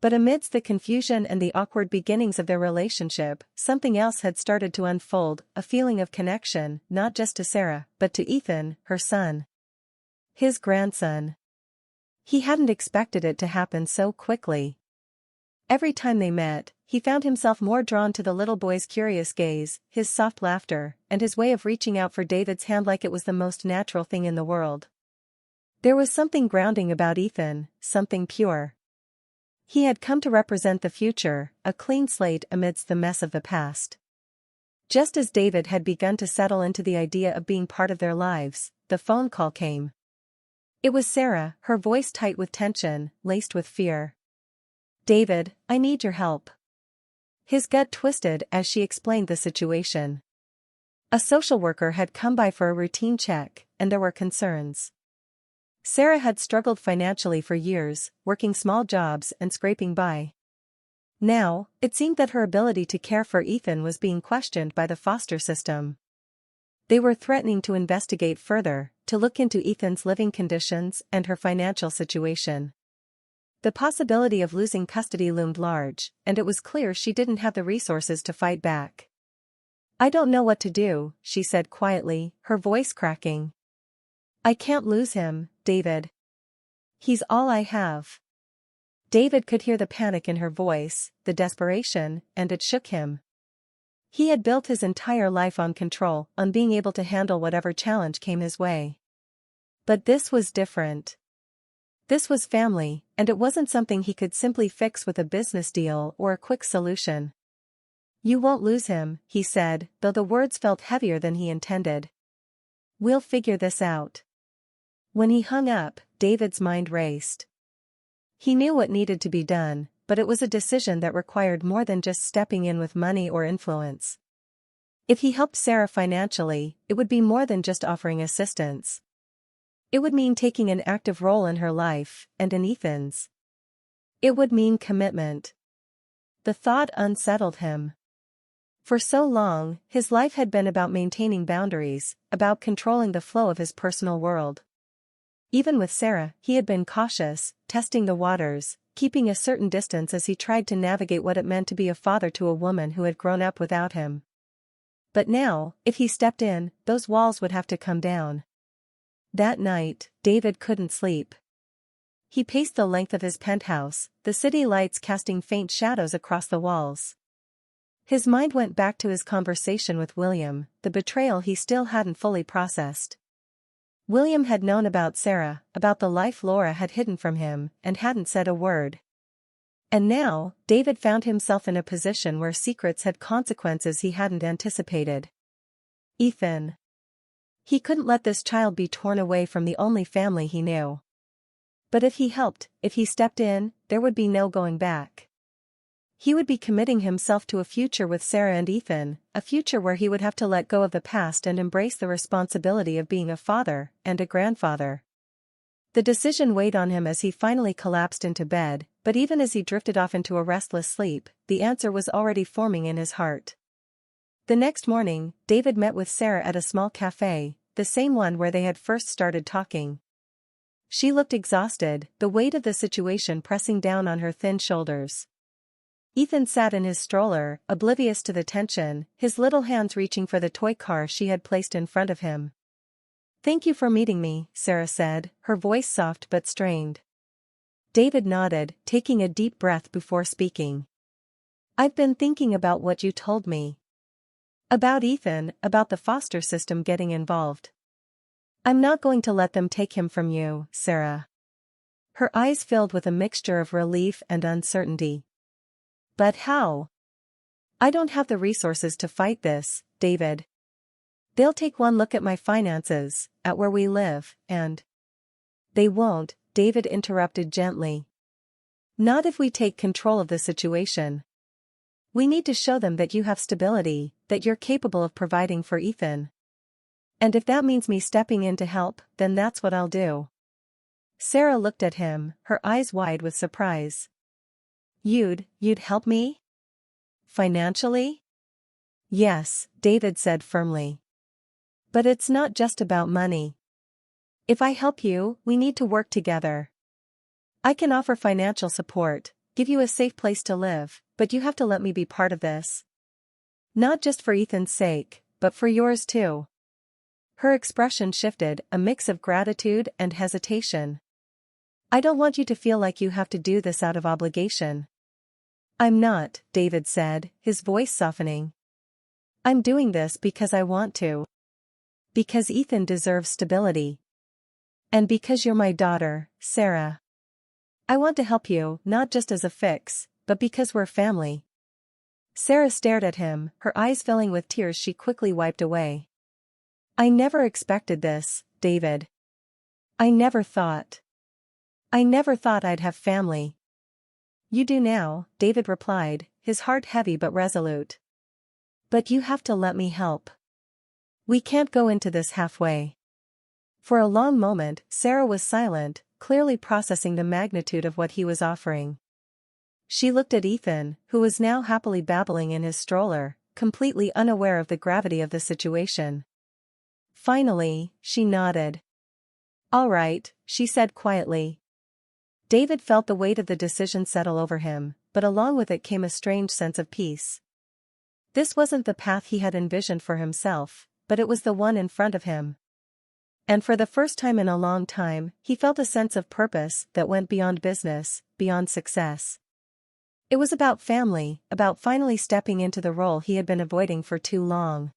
But amidst the confusion and the awkward beginnings of their relationship, something else had started to unfold, a feeling of connection, not just to Sarah, but to Ethan, her son. His grandson. He hadn't expected it to happen so quickly. Every time they met, he found himself more drawn to the little boy's curious gaze, his soft laughter, and his way of reaching out for David's hand like it was the most natural thing in the world. There was something grounding about Ethan, something pure. He had come to represent the future, a clean slate amidst the mess of the past. Just as David had begun to settle into the idea of being part of their lives, the phone call came. It was Sarah, her voice tight with tension, laced with fear. David, I need your help. His gut twisted as she explained the situation. A social worker had come by for a routine check, and there were concerns. Sarah had struggled financially for years, working small jobs and scraping by. Now, it seemed that her ability to care for Ethan was being questioned by the foster system. They were threatening to investigate further, to look into Ethan's living conditions and her financial situation. The possibility of losing custody loomed large, and it was clear she didn't have the resources to fight back. I don't know what to do, she said quietly, her voice cracking. I can't lose him, David. He's all I have. David could hear the panic in her voice, the desperation, and it shook him. He had built his entire life on control, on being able to handle whatever challenge came his way. But this was different. This was family, and it wasn't something he could simply fix with a business deal or a quick solution. You won't lose him, he said, though the words felt heavier than he intended. We'll figure this out. When he hung up, David's mind raced. He knew what needed to be done, but it was a decision that required more than just stepping in with money or influence. If he helped Sarah financially, it would be more than just offering assistance. It would mean taking an active role in her life, and in Ethan's. It would mean commitment. The thought unsettled him. For so long, his life had been about maintaining boundaries, about controlling the flow of his personal world. Even with Sarah, he had been cautious, testing the waters, keeping a certain distance as he tried to navigate what it meant to be a father to a woman who had grown up without him. But now, if he stepped in, those walls would have to come down. That night, David couldn't sleep. He paced the length of his penthouse, the city lights casting faint shadows across the walls. His mind went back to his conversation with William, the betrayal he still hadn't fully processed. William had known about Sarah, about the life Laura had hidden from him, and hadn't said a word. And now, David found himself in a position where secrets had consequences he hadn't anticipated. Ethan. He couldn't let this child be torn away from the only family he knew. But if he helped, if he stepped in, there would be no going back. He would be committing himself to a future with Sarah and Ethan, a future where he would have to let go of the past and embrace the responsibility of being a father and a grandfather. The decision weighed on him as he finally collapsed into bed, but even as he drifted off into a restless sleep, the answer was already forming in his heart. The next morning, David met with Sarah at a small cafe, the same one where they had first started talking. She looked exhausted, the weight of the situation pressing down on her thin shoulders. Ethan sat in his stroller, oblivious to the tension, his little hands reaching for the toy car she had placed in front of him. "Thank you for meeting me," Sarah said, her voice soft but strained. David nodded, taking a deep breath before speaking. "I've been thinking about what you told me. About Ethan, about the foster system getting involved. I'm not going to let them take him from you, Sarah." Her eyes filled with a mixture of relief and uncertainty. "But how? I don't have the resources to fight this, David. They'll take one look at my finances, at where we live, and—" "They won't," David interrupted gently. "Not if we take control of the situation. We need to show them that you have stability, that you're capable of providing for Ethan. And if that means me stepping in to help, then that's what I'll do." Sarah looked at him, her eyes wide with surprise. You'd help me? Financially?" "Yes," David said firmly. "But it's not just about money. If I help you, we need to work together. I can offer financial support, give you a safe place to live, but you have to let me be part of this. Not just for Ethan's sake, but for yours too." Her expression shifted, a mix of gratitude and hesitation. "I don't want you to feel like you have to do this out of obligation." "I'm not," David said, his voice softening. "I'm doing this because I want to. Because Ethan deserves stability. And because you're my daughter, Sarah. I want to help you, not just as a fix, but because we're family." Sarah stared at him, her eyes filling with tears she quickly wiped away. "I never expected this, David. I never thought I'd have family." "You do now," David replied, his heart heavy but resolute. "But you have to let me help. We can't go into this halfway." For a long moment, Sarah was silent, clearly processing the magnitude of what he was offering. She looked at Ethan, who was now happily babbling in his stroller, completely unaware of the gravity of the situation. Finally, she nodded. "All right," she said quietly. David felt the weight of the decision settle over him, but along with it came a strange sense of peace. This wasn't the path he had envisioned for himself, but it was the one in front of him. And for the first time in a long time, he felt a sense of purpose that went beyond business, beyond success. It was about family, about finally stepping into the role he had been avoiding for too long.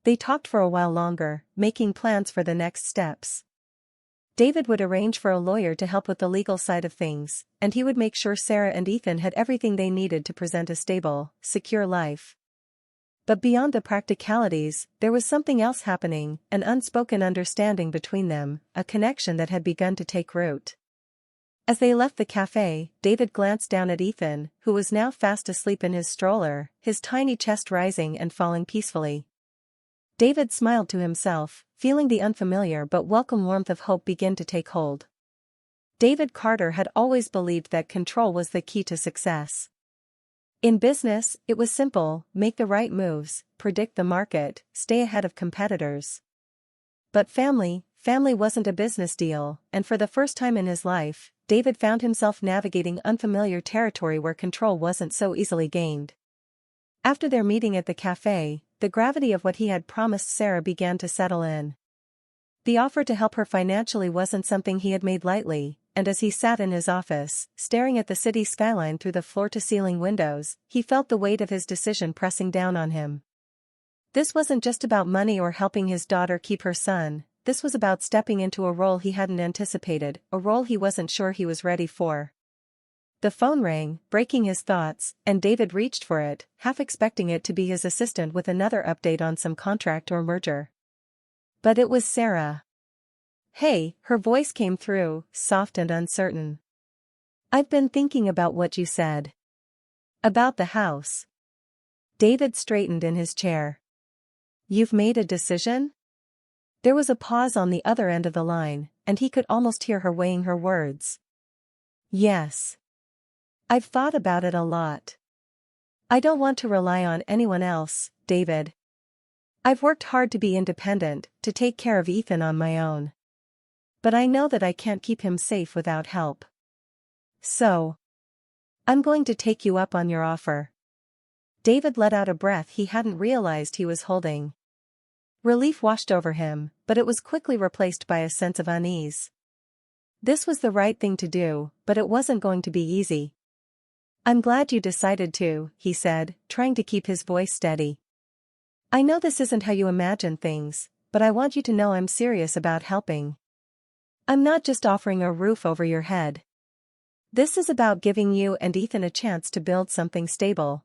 They talked for a while longer, making plans for the next steps. David would arrange for a lawyer to help with the legal side of things, and he would make sure Sarah and Ethan had everything they needed to present a stable, secure life. But beyond the practicalities, there was something else happening, an unspoken understanding between them, a connection that had begun to take root. As they left the cafe, David glanced down at Ethan, who was now fast asleep in his stroller, his tiny chest rising and falling peacefully. David smiled to himself, feeling the unfamiliar but welcome warmth of hope begin to take hold. David Carter had always believed that control was the key to success. In business, it was simple: make the right moves, predict the market, stay ahead of competitors. But family family wasn't a business deal, and for the first time in his life, David found himself navigating unfamiliar territory where control wasn't so easily gained. After their meeting at the cafe, the gravity of what he had promised Sarah began to settle in. The offer to help her financially wasn't something he had made lightly, and as he sat in his office, staring at the city skyline through the floor-to-ceiling windows, he felt the weight of his decision pressing down on him. This wasn't just about money or helping his daughter keep her son, this was about stepping into a role he hadn't anticipated, a role he wasn't sure he was ready for. The phone rang, breaking his thoughts, and David reached for it, half expecting it to be his assistant with another update on some contract or merger. But it was Sarah. "Hey," her voice came through, soft and uncertain. "I've been thinking about what you said. About the house." David straightened in his chair. "You've made a decision?" There was a pause on the other end of the line, and he could almost hear her weighing her words. "Yes. I've thought about it a lot. I don't want to rely on anyone else, David. I've worked hard to be independent, to take care of Ethan on my own. But I know that I can't keep him safe without help. So, I'm going to take you up on your offer." David let out a breath he hadn't realized he was holding. Relief washed over him, but it was quickly replaced by a sense of unease. This was the right thing to do, but it wasn't going to be easy. "I'm glad you decided to," he said, trying to keep his voice steady. "I know this isn't how you imagine things, but I want you to know I'm serious about helping. I'm not just offering a roof over your head. This is about giving you and Ethan a chance to build something stable."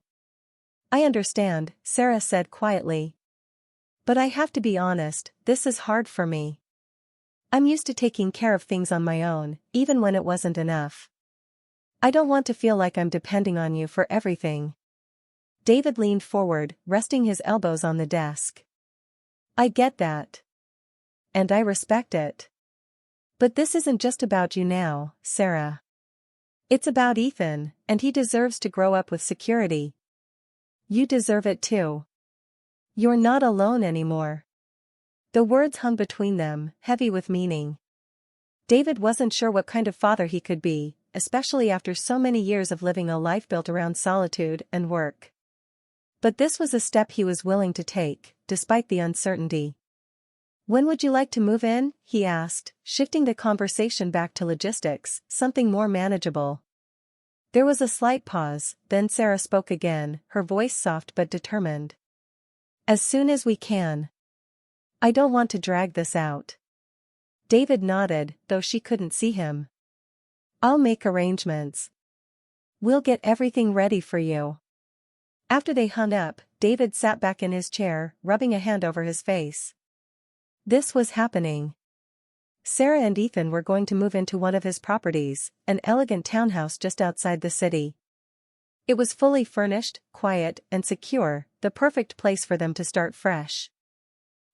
"I understand," Sarah said quietly. "But I have to be honest, this is hard for me. I'm used to taking care of things on my own, even when it wasn't enough. I don't want to feel like I'm depending on you for everything." David leaned forward, resting his elbows on the desk. "I get that. And I respect it. But this isn't just about you now, Sarah. It's about Ethan, and he deserves to grow up with security. You deserve it too. You're not alone anymore." The words hung between them, heavy with meaning. David wasn't sure what kind of father he could be, especially after so many years of living a life built around solitude and work. But this was a step he was willing to take, despite the uncertainty. "When would you like to move in?" he asked, shifting the conversation back to logistics, something more manageable. There was a slight pause, then Sarah spoke again, her voice soft but determined. "As soon as we can. I don't want to drag this out." David nodded, though she couldn't see him. "I'll make arrangements. We'll get everything ready for you." After they hung up, David sat back in his chair, rubbing a hand over his face. This was happening. Sarah and Ethan were going to move into one of his properties, an elegant townhouse just outside the city. It was fully furnished, quiet, and secure, the perfect place for them to start fresh.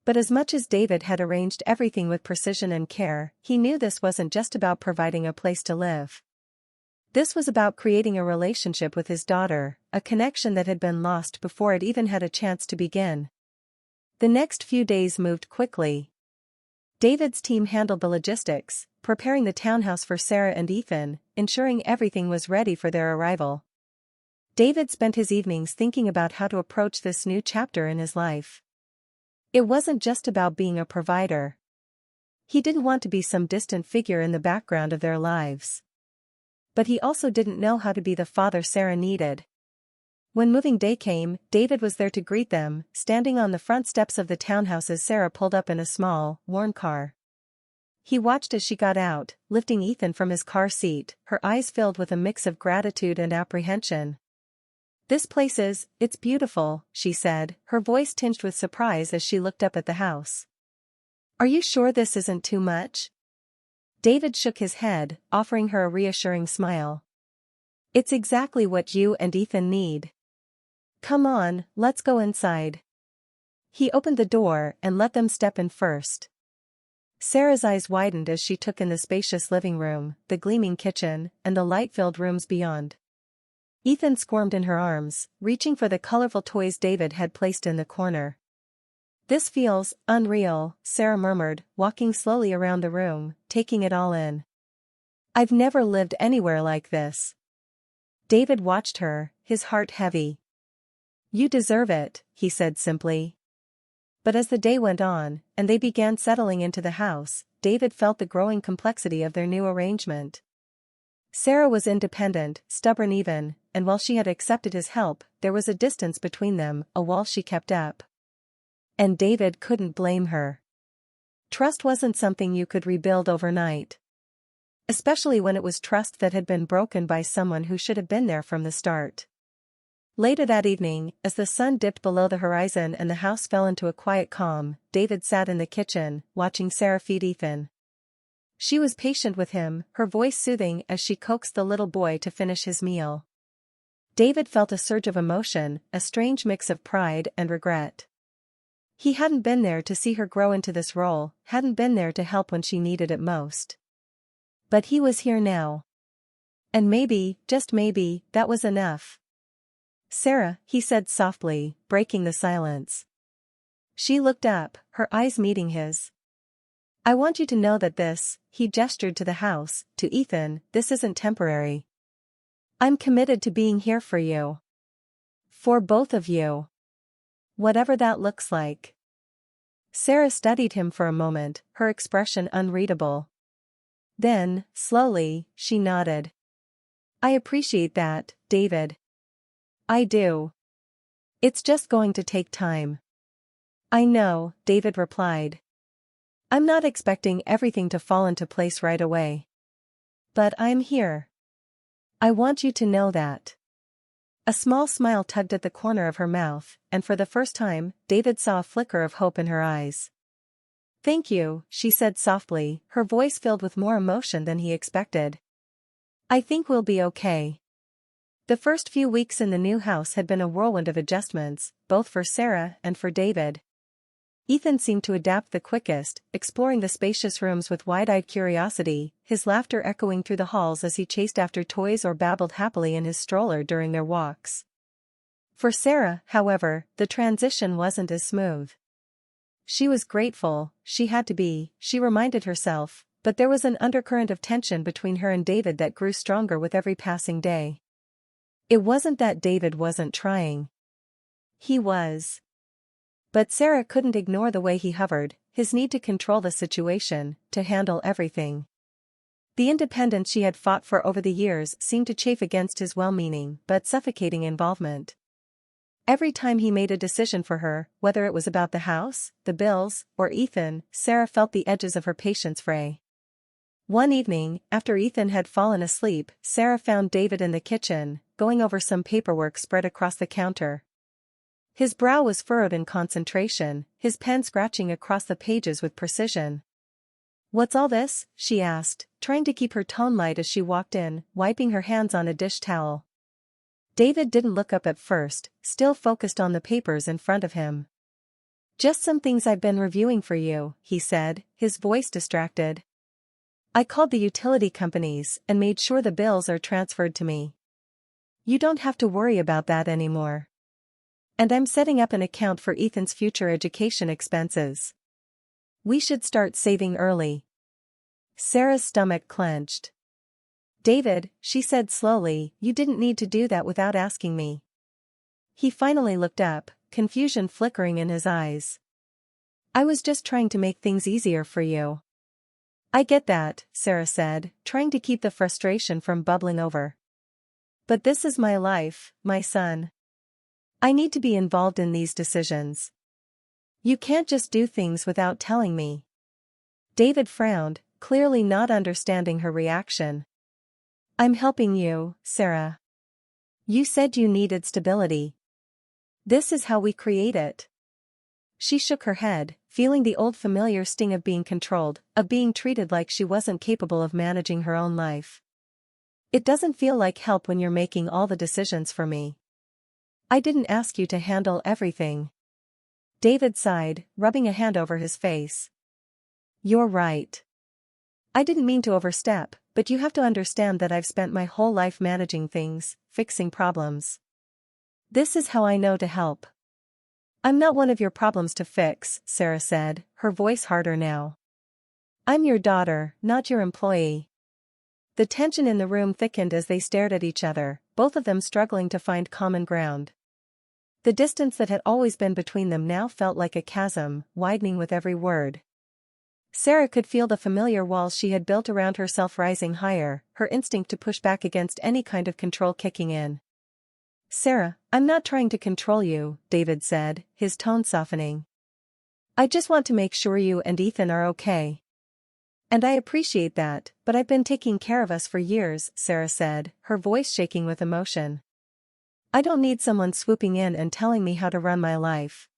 But as much as David had arranged everything with precision and care, he knew this wasn't just about providing a place to live. This was about creating a relationship with his daughter, a connection that had been lost before it even had a chance to begin. The next few days moved quickly. David's team handled the logistics, preparing the townhouse for Sarah and Ethan, ensuring everything was ready for their arrival. David spent his evenings thinking about how to approach this new chapter in his life. It wasn't just about being a provider. He didn't want to be some distant figure in the background of their lives. But he also didn't know how to be the father Sarah needed. When moving day came, David was there to greet them, standing on the front steps of the townhouse as Sarah pulled up in a small, worn car. He watched as she got out, lifting Ethan from his car seat, her eyes filled with a mix of gratitude and apprehension. "This place it's beautiful," she said, her voice tinged with surprise as she looked up at the house. "Are you sure this isn't too much?" David shook his head, offering her a reassuring smile. "It's exactly what you and Ethan need. Come on, let's go inside." He opened the door and let them step in first. Sarah's eyes widened as she took in the spacious living room, the gleaming kitchen, and the light-filled rooms beyond. Ethan squirmed in her arms, reaching for the colorful toys David had placed in the corner. This feels unreal, Sarah murmured, walking slowly around the room, taking it all in. I've never lived anywhere like this. David watched her, his heart heavy. You deserve it, he said simply. But as the day went on, and they began settling into the house, David felt the growing complexity of their new arrangement. Sarah was independent, stubborn even, and while she had accepted his help, there was a distance between them, a wall she kept up. And David couldn't blame her. Trust wasn't something you could rebuild overnight. Especially when it was trust that had been broken by someone who should have been there from the start. Later that evening, as the sun dipped below the horizon and the house fell into a quiet calm, David sat in the kitchen, watching Sarah feed Ethan. She was patient with him, her voice soothing as she coaxed the little boy to finish his meal. David felt a surge of emotion, a strange mix of pride and regret. He hadn't been there to see her grow into this role, hadn't been there to help when she needed it most. But he was here now. And maybe, just maybe, that was enough. Sarah, he said softly, breaking the silence. She looked up, her eyes meeting his. I want you to know that this, he gestured to the house, to Ethan, this isn't temporary. I'm committed to being here for you. For both of you. Whatever that looks like. Sarah studied him for a moment, her expression unreadable. Then, slowly, she nodded. I appreciate that, David. I do. It's just going to take time. I know, David replied. I'm not expecting everything to fall into place right away. But I'm here. I want you to know that. A small smile tugged at the corner of her mouth, and for the first time, David saw a flicker of hope in her eyes. Thank you, she said softly, her voice filled with more emotion than he expected. I think we'll be okay. The first few weeks in the new house had been a whirlwind of adjustments, both for Sarah and for David. Ethan seemed to adapt the quickest, exploring the spacious rooms with wide-eyed curiosity, his laughter echoing through the halls as he chased after toys or babbled happily in his stroller during their walks. For Sarah, however, the transition wasn't as smooth. She was grateful, she had to be, she reminded herself, but there was an undercurrent of tension between her and David that grew stronger with every passing day. It wasn't that David wasn't trying. He was. But Sarah couldn't ignore the way he hovered, his need to control the situation, to handle everything. The independence she had fought for over the years seemed to chafe against his well-meaning but suffocating involvement. Every time he made a decision for her, whether it was about the house, the bills, or Ethan, Sarah felt the edges of her patience fray. One evening, after Ethan had fallen asleep, Sarah found David in the kitchen, going over some paperwork spread across the counter. His brow was furrowed in concentration, his pen scratching across the pages with precision. What's all this? She asked, trying to keep her tone light as she walked in, wiping her hands on a dish towel. David didn't look up at first, still focused on the papers in front of him. Just some things I've been reviewing for you, he said, his voice distracted. I called the utility companies and made sure the bills are transferred to me. You don't have to worry about that anymore. And I'm setting up an account for Ethan's future education expenses. We should start saving early. Sarah's stomach clenched. David, she said slowly, you didn't need to do that without asking me. He finally looked up, confusion flickering in his eyes. I was just trying to make things easier for you. I get that, Sarah said, trying to keep the frustration from bubbling over. But this is my life, my son. I need to be involved in these decisions. You can't just do things without telling me. David frowned, clearly not understanding her reaction. I'm helping you, Sarah. You said you needed stability. This is how we create it. She shook her head, feeling the old familiar sting of being controlled, of being treated like she wasn't capable of managing her own life. It doesn't feel like help when you're making all the decisions for me. I didn't ask you to handle everything. David sighed, rubbing a hand over his face. You're right. I didn't mean to overstep, but you have to understand that I've spent my whole life managing things, fixing problems. This is how I know to help. I'm not one of your problems to fix, Sarah said, her voice harder now. I'm your daughter, not your employee. The tension in the room thickened as they stared at each other, both of them struggling to find common ground. The distance that had always been between them now felt like a chasm, widening with every word. Sarah could feel the familiar walls she had built around herself rising higher, her instinct to push back against any kind of control kicking in. Sarah, I'm not trying to control you, David said, his tone softening. I just want to make sure you and Ethan are okay. And I appreciate that, but I've been taking care of us for years, Sarah said, her voice shaking with emotion. I don't need someone swooping in and telling me how to run my life.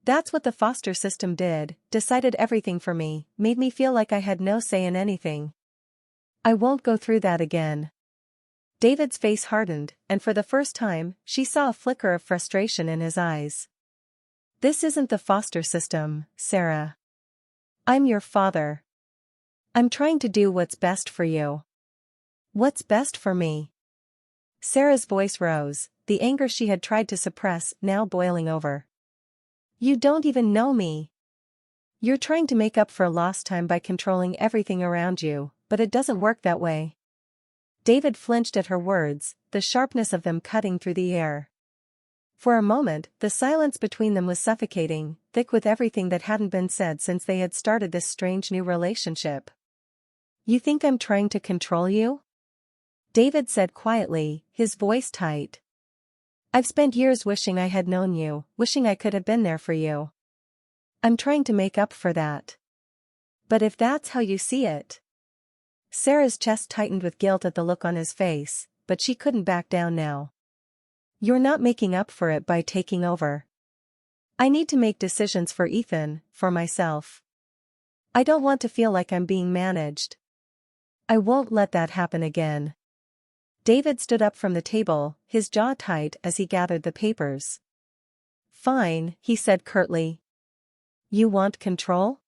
That's what the foster system did, decided everything for me, made me feel like I had no say in anything. I won't go through that again. David's face hardened, and for the first time, she saw a flicker of frustration in his eyes. This isn't the foster system, Sarah. I'm your father. I'm trying to do what's best for you. What's best for me? Sarah's voice rose, the anger she had tried to suppress now boiling over. You don't even know me. You're trying to make up for lost time by controlling everything around you, but it doesn't work that way. David flinched at her words, the sharpness of them cutting through the air. For a moment, the silence between them was suffocating, thick with everything that hadn't been said since they had started this strange new relationship. You think I'm trying to control you? David said quietly, his voice tight. I've spent years wishing I had known you, wishing I could have been there for you. I'm trying to make up for that. But if that's how you see it. Sarah's chest tightened with guilt at the look on his face, but she couldn't back down now. You're not making up for it by taking over. I need to make decisions for Ethan, for myself. I don't want to feel like I'm being managed. I won't let that happen again. David stood up from the table, his jaw tight as he gathered the papers. Fine, he said curtly. You want control?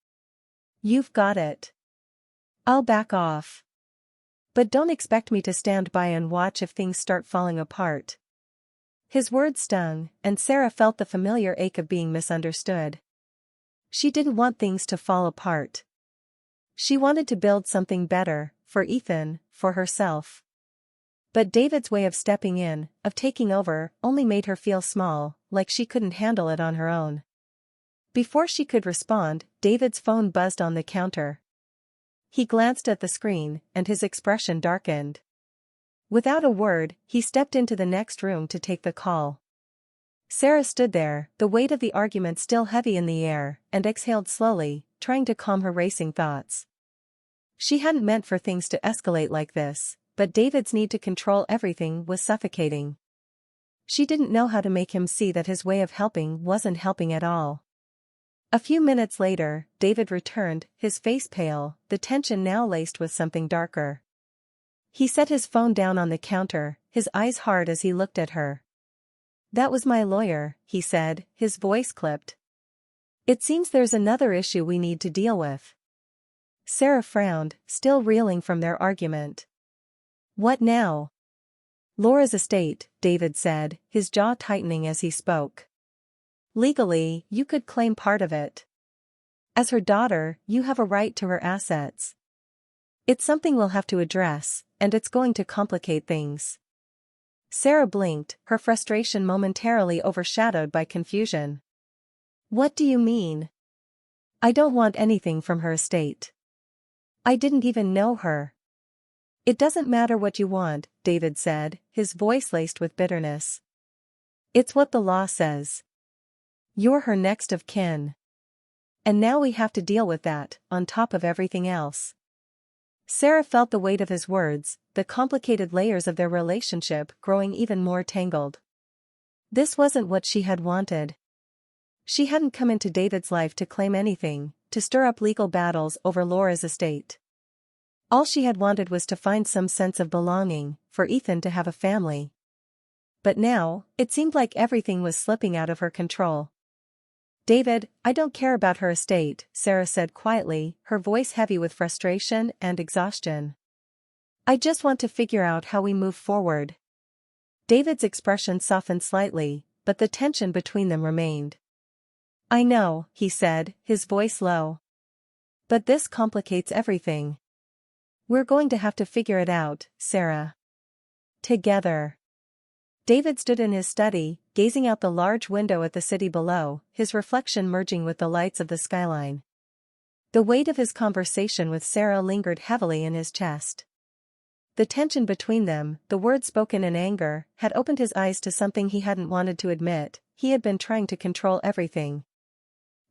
You've got it. I'll back off. But don't expect me to stand by and watch if things start falling apart. His words stung, and Sarah felt the familiar ache of being misunderstood. She didn't want things to fall apart. She wanted to build something better, for Ethan, for herself. But David's way of stepping in, of taking over, only made her feel small, like she couldn't handle it on her own. Before she could respond, David's phone buzzed on the counter. He glanced at the screen, and his expression darkened. Without a word, he stepped into the next room to take the call. Sarah stood there, the weight of the argument still heavy in the air, and exhaled slowly, trying to calm her racing thoughts. She hadn't meant for things to escalate like this, but David's need to control everything was suffocating. She didn't know how to make him see that his way of helping wasn't helping at all. A few minutes later, David returned, his face pale, the tension now laced with something darker. He set his phone down on the counter, his eyes hard as he looked at her. That was my lawyer, he said, his voice clipped. It seems there's another issue we need to deal with. Sarah frowned, still reeling from their argument. What now? Laura's estate, David said, his jaw tightening as he spoke. Legally, you could claim part of it. As her daughter, you have a right to her assets. It's something we'll have to address, and it's going to complicate things. Sarah blinked, her frustration momentarily overshadowed by confusion. What do you mean? I don't want anything from her estate. I didn't even know her. It doesn't matter what you want, David said, his voice laced with bitterness. It's what the law says. You're her next of kin. And now we have to deal with that, on top of everything else. Sarah felt the weight of his words, the complicated layers of their relationship growing even more tangled. This wasn't what she had wanted. She hadn't come into David's life to claim anything, to stir up legal battles over Laura's estate. All she had wanted was to find some sense of belonging, for Ethan to have a family. But now, it seemed like everything was slipping out of her control. David, I don't care about her estate, Sarah said quietly, her voice heavy with frustration and exhaustion. I just want to figure out how we move forward. David's expression softened slightly, but the tension between them remained. I know, he said, his voice low. But this complicates everything. We're going to have to figure it out, Sarah. Together. David stood in his study, gazing out the large window at the city below, his reflection merging with the lights of the skyline. The weight of his conversation with Sarah lingered heavily in his chest. The tension between them, the words spoken in anger, had opened his eyes to something he hadn't wanted to admit. He had been trying to control everything.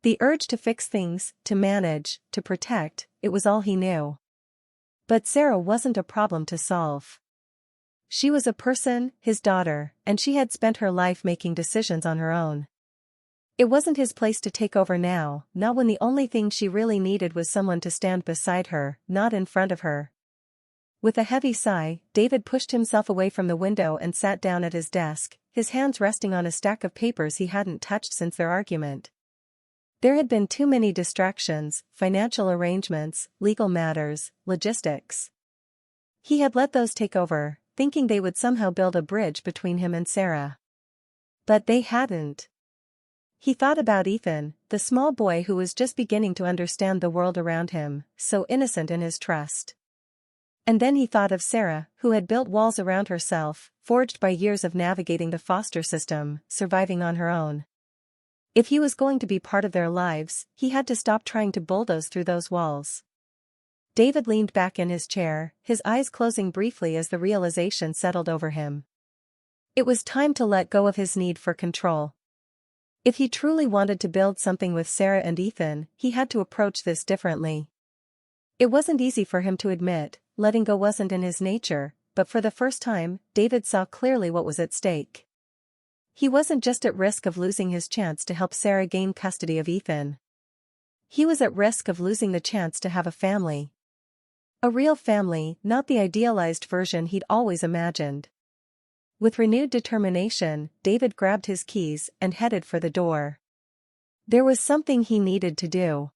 The urge to fix things, to manage, to protect, it was all he knew. But Sarah wasn't a problem to solve. She was a person, his daughter, and she had spent her life making decisions on her own. It wasn't his place to take over now, not when the only thing she really needed was someone to stand beside her, not in front of her. With a heavy sigh, David pushed himself away from the window and sat down at his desk, his hands resting on a stack of papers he hadn't touched since their argument. There had been too many distractions, financial arrangements, legal matters, logistics. He had let those take over, thinking they would somehow build a bridge between him and Sarah. But they hadn't. He thought about Ethan, the small boy who was just beginning to understand the world around him, so innocent in his trust. And then he thought of Sarah, who had built walls around herself, forged by years of navigating the foster system, surviving on her own. If he was going to be part of their lives, he had to stop trying to bulldoze through those walls. David leaned back in his chair, his eyes closing briefly as the realization settled over him. It was time to let go of his need for control. If he truly wanted to build something with Sarah and Ethan, he had to approach this differently. It wasn't easy for him to admit, letting go wasn't in his nature, but for the first time, David saw clearly what was at stake. He wasn't just at risk of losing his chance to help Sarah gain custody of Ethan. He was at risk of losing the chance to have a family. A real family, not the idealized version he'd always imagined. With renewed determination, David grabbed his keys and headed for the door. There was something he needed to do.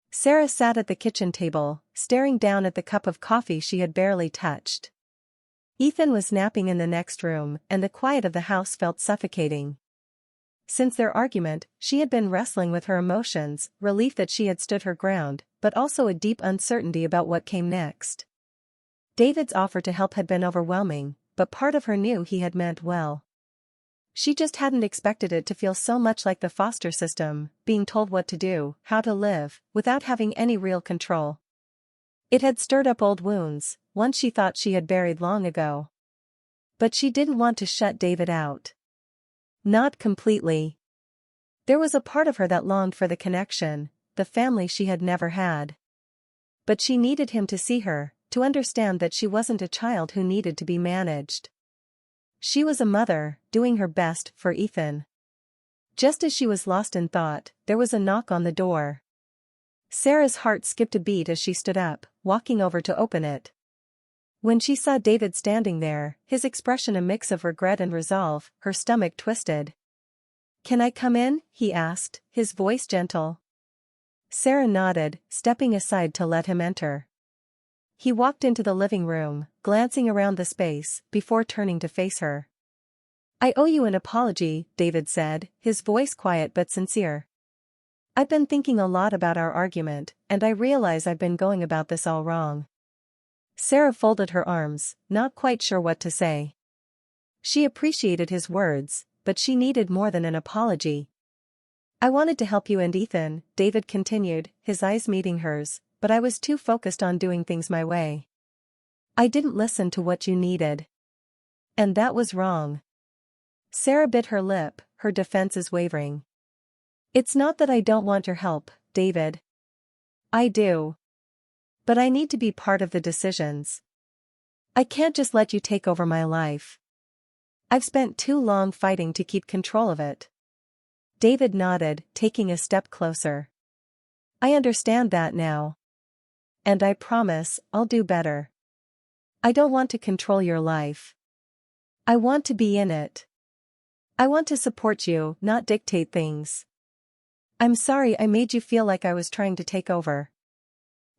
Sarah sat at the kitchen table, staring down at the cup of coffee she had barely touched. Ethan was napping in the next room, and the quiet of the house felt suffocating. Since their argument, she had been wrestling with her emotions, relief that she had stood her ground, but also a deep uncertainty about what came next. David's offer to help had been overwhelming, but part of her knew he had meant well. She just hadn't expected it to feel so much like the foster system, being told what to do, how to live, without having any real control. It had stirred up old wounds, ones she thought she had buried long ago. But she didn't want to shut David out. Not completely. There was a part of her that longed for the connection, the family she had never had. But she needed him to see her, to understand that she wasn't a child who needed to be managed. She was a mother, doing her best for Ethan. Just as she was lost in thought, there was a knock on the door. Sarah's heart skipped a beat as she stood up, walking over to open it. When she saw David standing there, his expression a mix of regret and resolve, her stomach twisted. "Can I come in?" he asked, his voice gentle. Sarah nodded, stepping aside to let him enter. He walked into the living room, glancing around the space, before turning to face her. "I owe you an apology," David said, his voice quiet but sincere. "I've been thinking a lot about our argument, and I realize I've been going about this all wrong." Sarah folded her arms, not quite sure what to say. She appreciated his words, but she needed more than an apology. "I wanted to help you and Ethan," David continued, his eyes meeting hers, "but I was too focused on doing things my way. I didn't listen to what you needed. And that was wrong." Sarah bit her lip, her defenses wavering. "It's not that I don't want your help, David. I do. But I need to be part of the decisions. I can't just let you take over my life. I've spent too long fighting to keep control of it." David nodded, taking a step closer. "I understand that now. And I promise, I'll do better. I don't want to control your life. I want to be in it. I want to support you, not dictate things. I'm sorry I made you feel like I was trying to take over."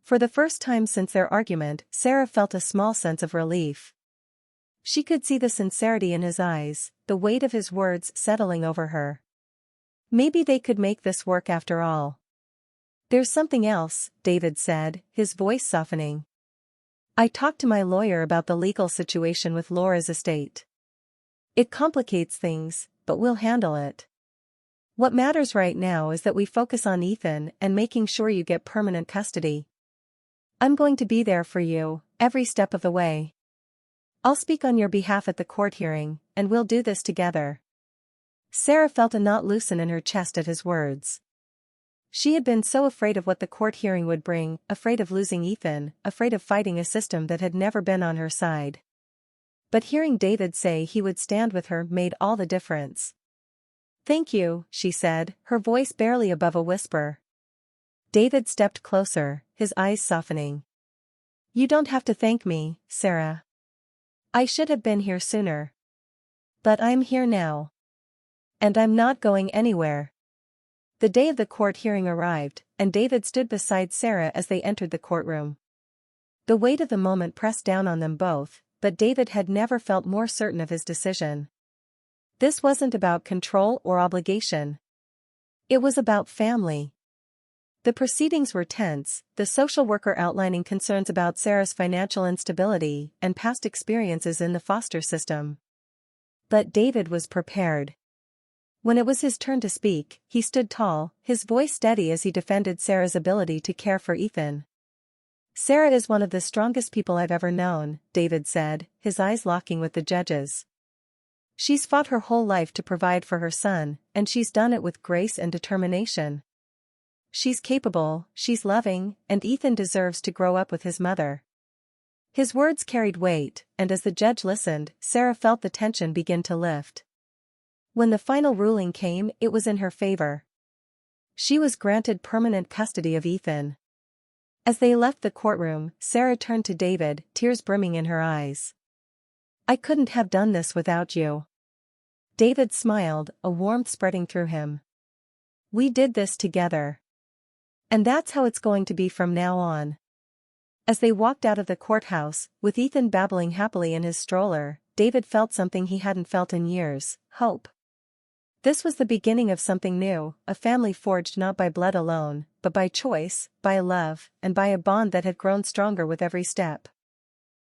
For the first time since their argument, Sarah felt a small sense of relief. She could see the sincerity in his eyes, the weight of his words settling over her. Maybe they could make this work after all. There's something else, David said, his voice softening. I talked to my lawyer about the legal situation with Laura's estate. It complicates things, but we'll handle it. What matters right now is that we focus on Ethan and making sure you get permanent custody. I'm going to be there for you, every step of the way. I'll speak on your behalf at the court hearing, and we'll do this together. Sarah felt a knot loosen in her chest at his words. She had been so afraid of what the court hearing would bring, afraid of losing Ethan, afraid of fighting a system that had never been on her side. But hearing David say he would stand with her made all the difference. Thank you, she said, her voice barely above a whisper. David stepped closer, his eyes softening. You don't have to thank me, Sarah. I should have been here sooner. But I'm here now. And I'm not going anywhere. The day of the court hearing arrived, and David stood beside Sarah as they entered the courtroom. The weight of the moment pressed down on them both, but David had never felt more certain of his decision. This wasn't about control or obligation. It was about family. The proceedings were tense, the social worker outlining concerns about Sarah's financial instability and past experiences in the foster system. But David was prepared. When it was his turn to speak, he stood tall, his voice steady as he defended Sarah's ability to care for Ethan. Sarah is one of the strongest people I've ever known, David said, his eyes locking with the judge's. She's fought her whole life to provide for her son, and she's done it with grace and determination. She's capable, she's loving, and Ethan deserves to grow up with his mother. His words carried weight, and as the judge listened, Sarah felt the tension begin to lift. When the final ruling came, it was in her favor. She was granted permanent custody of Ethan. As they left the courtroom, Sarah turned to David, tears brimming in her eyes. I couldn't have done this without you. David smiled, a warmth spreading through him. We did this together. And that's how it's going to be from now on. As they walked out of the courthouse, with Ethan babbling happily in his stroller, David felt something he hadn't felt in years, hope. This was the beginning of something new, a family forged not by blood alone, but by choice, by love, and by a bond that had grown stronger with every step.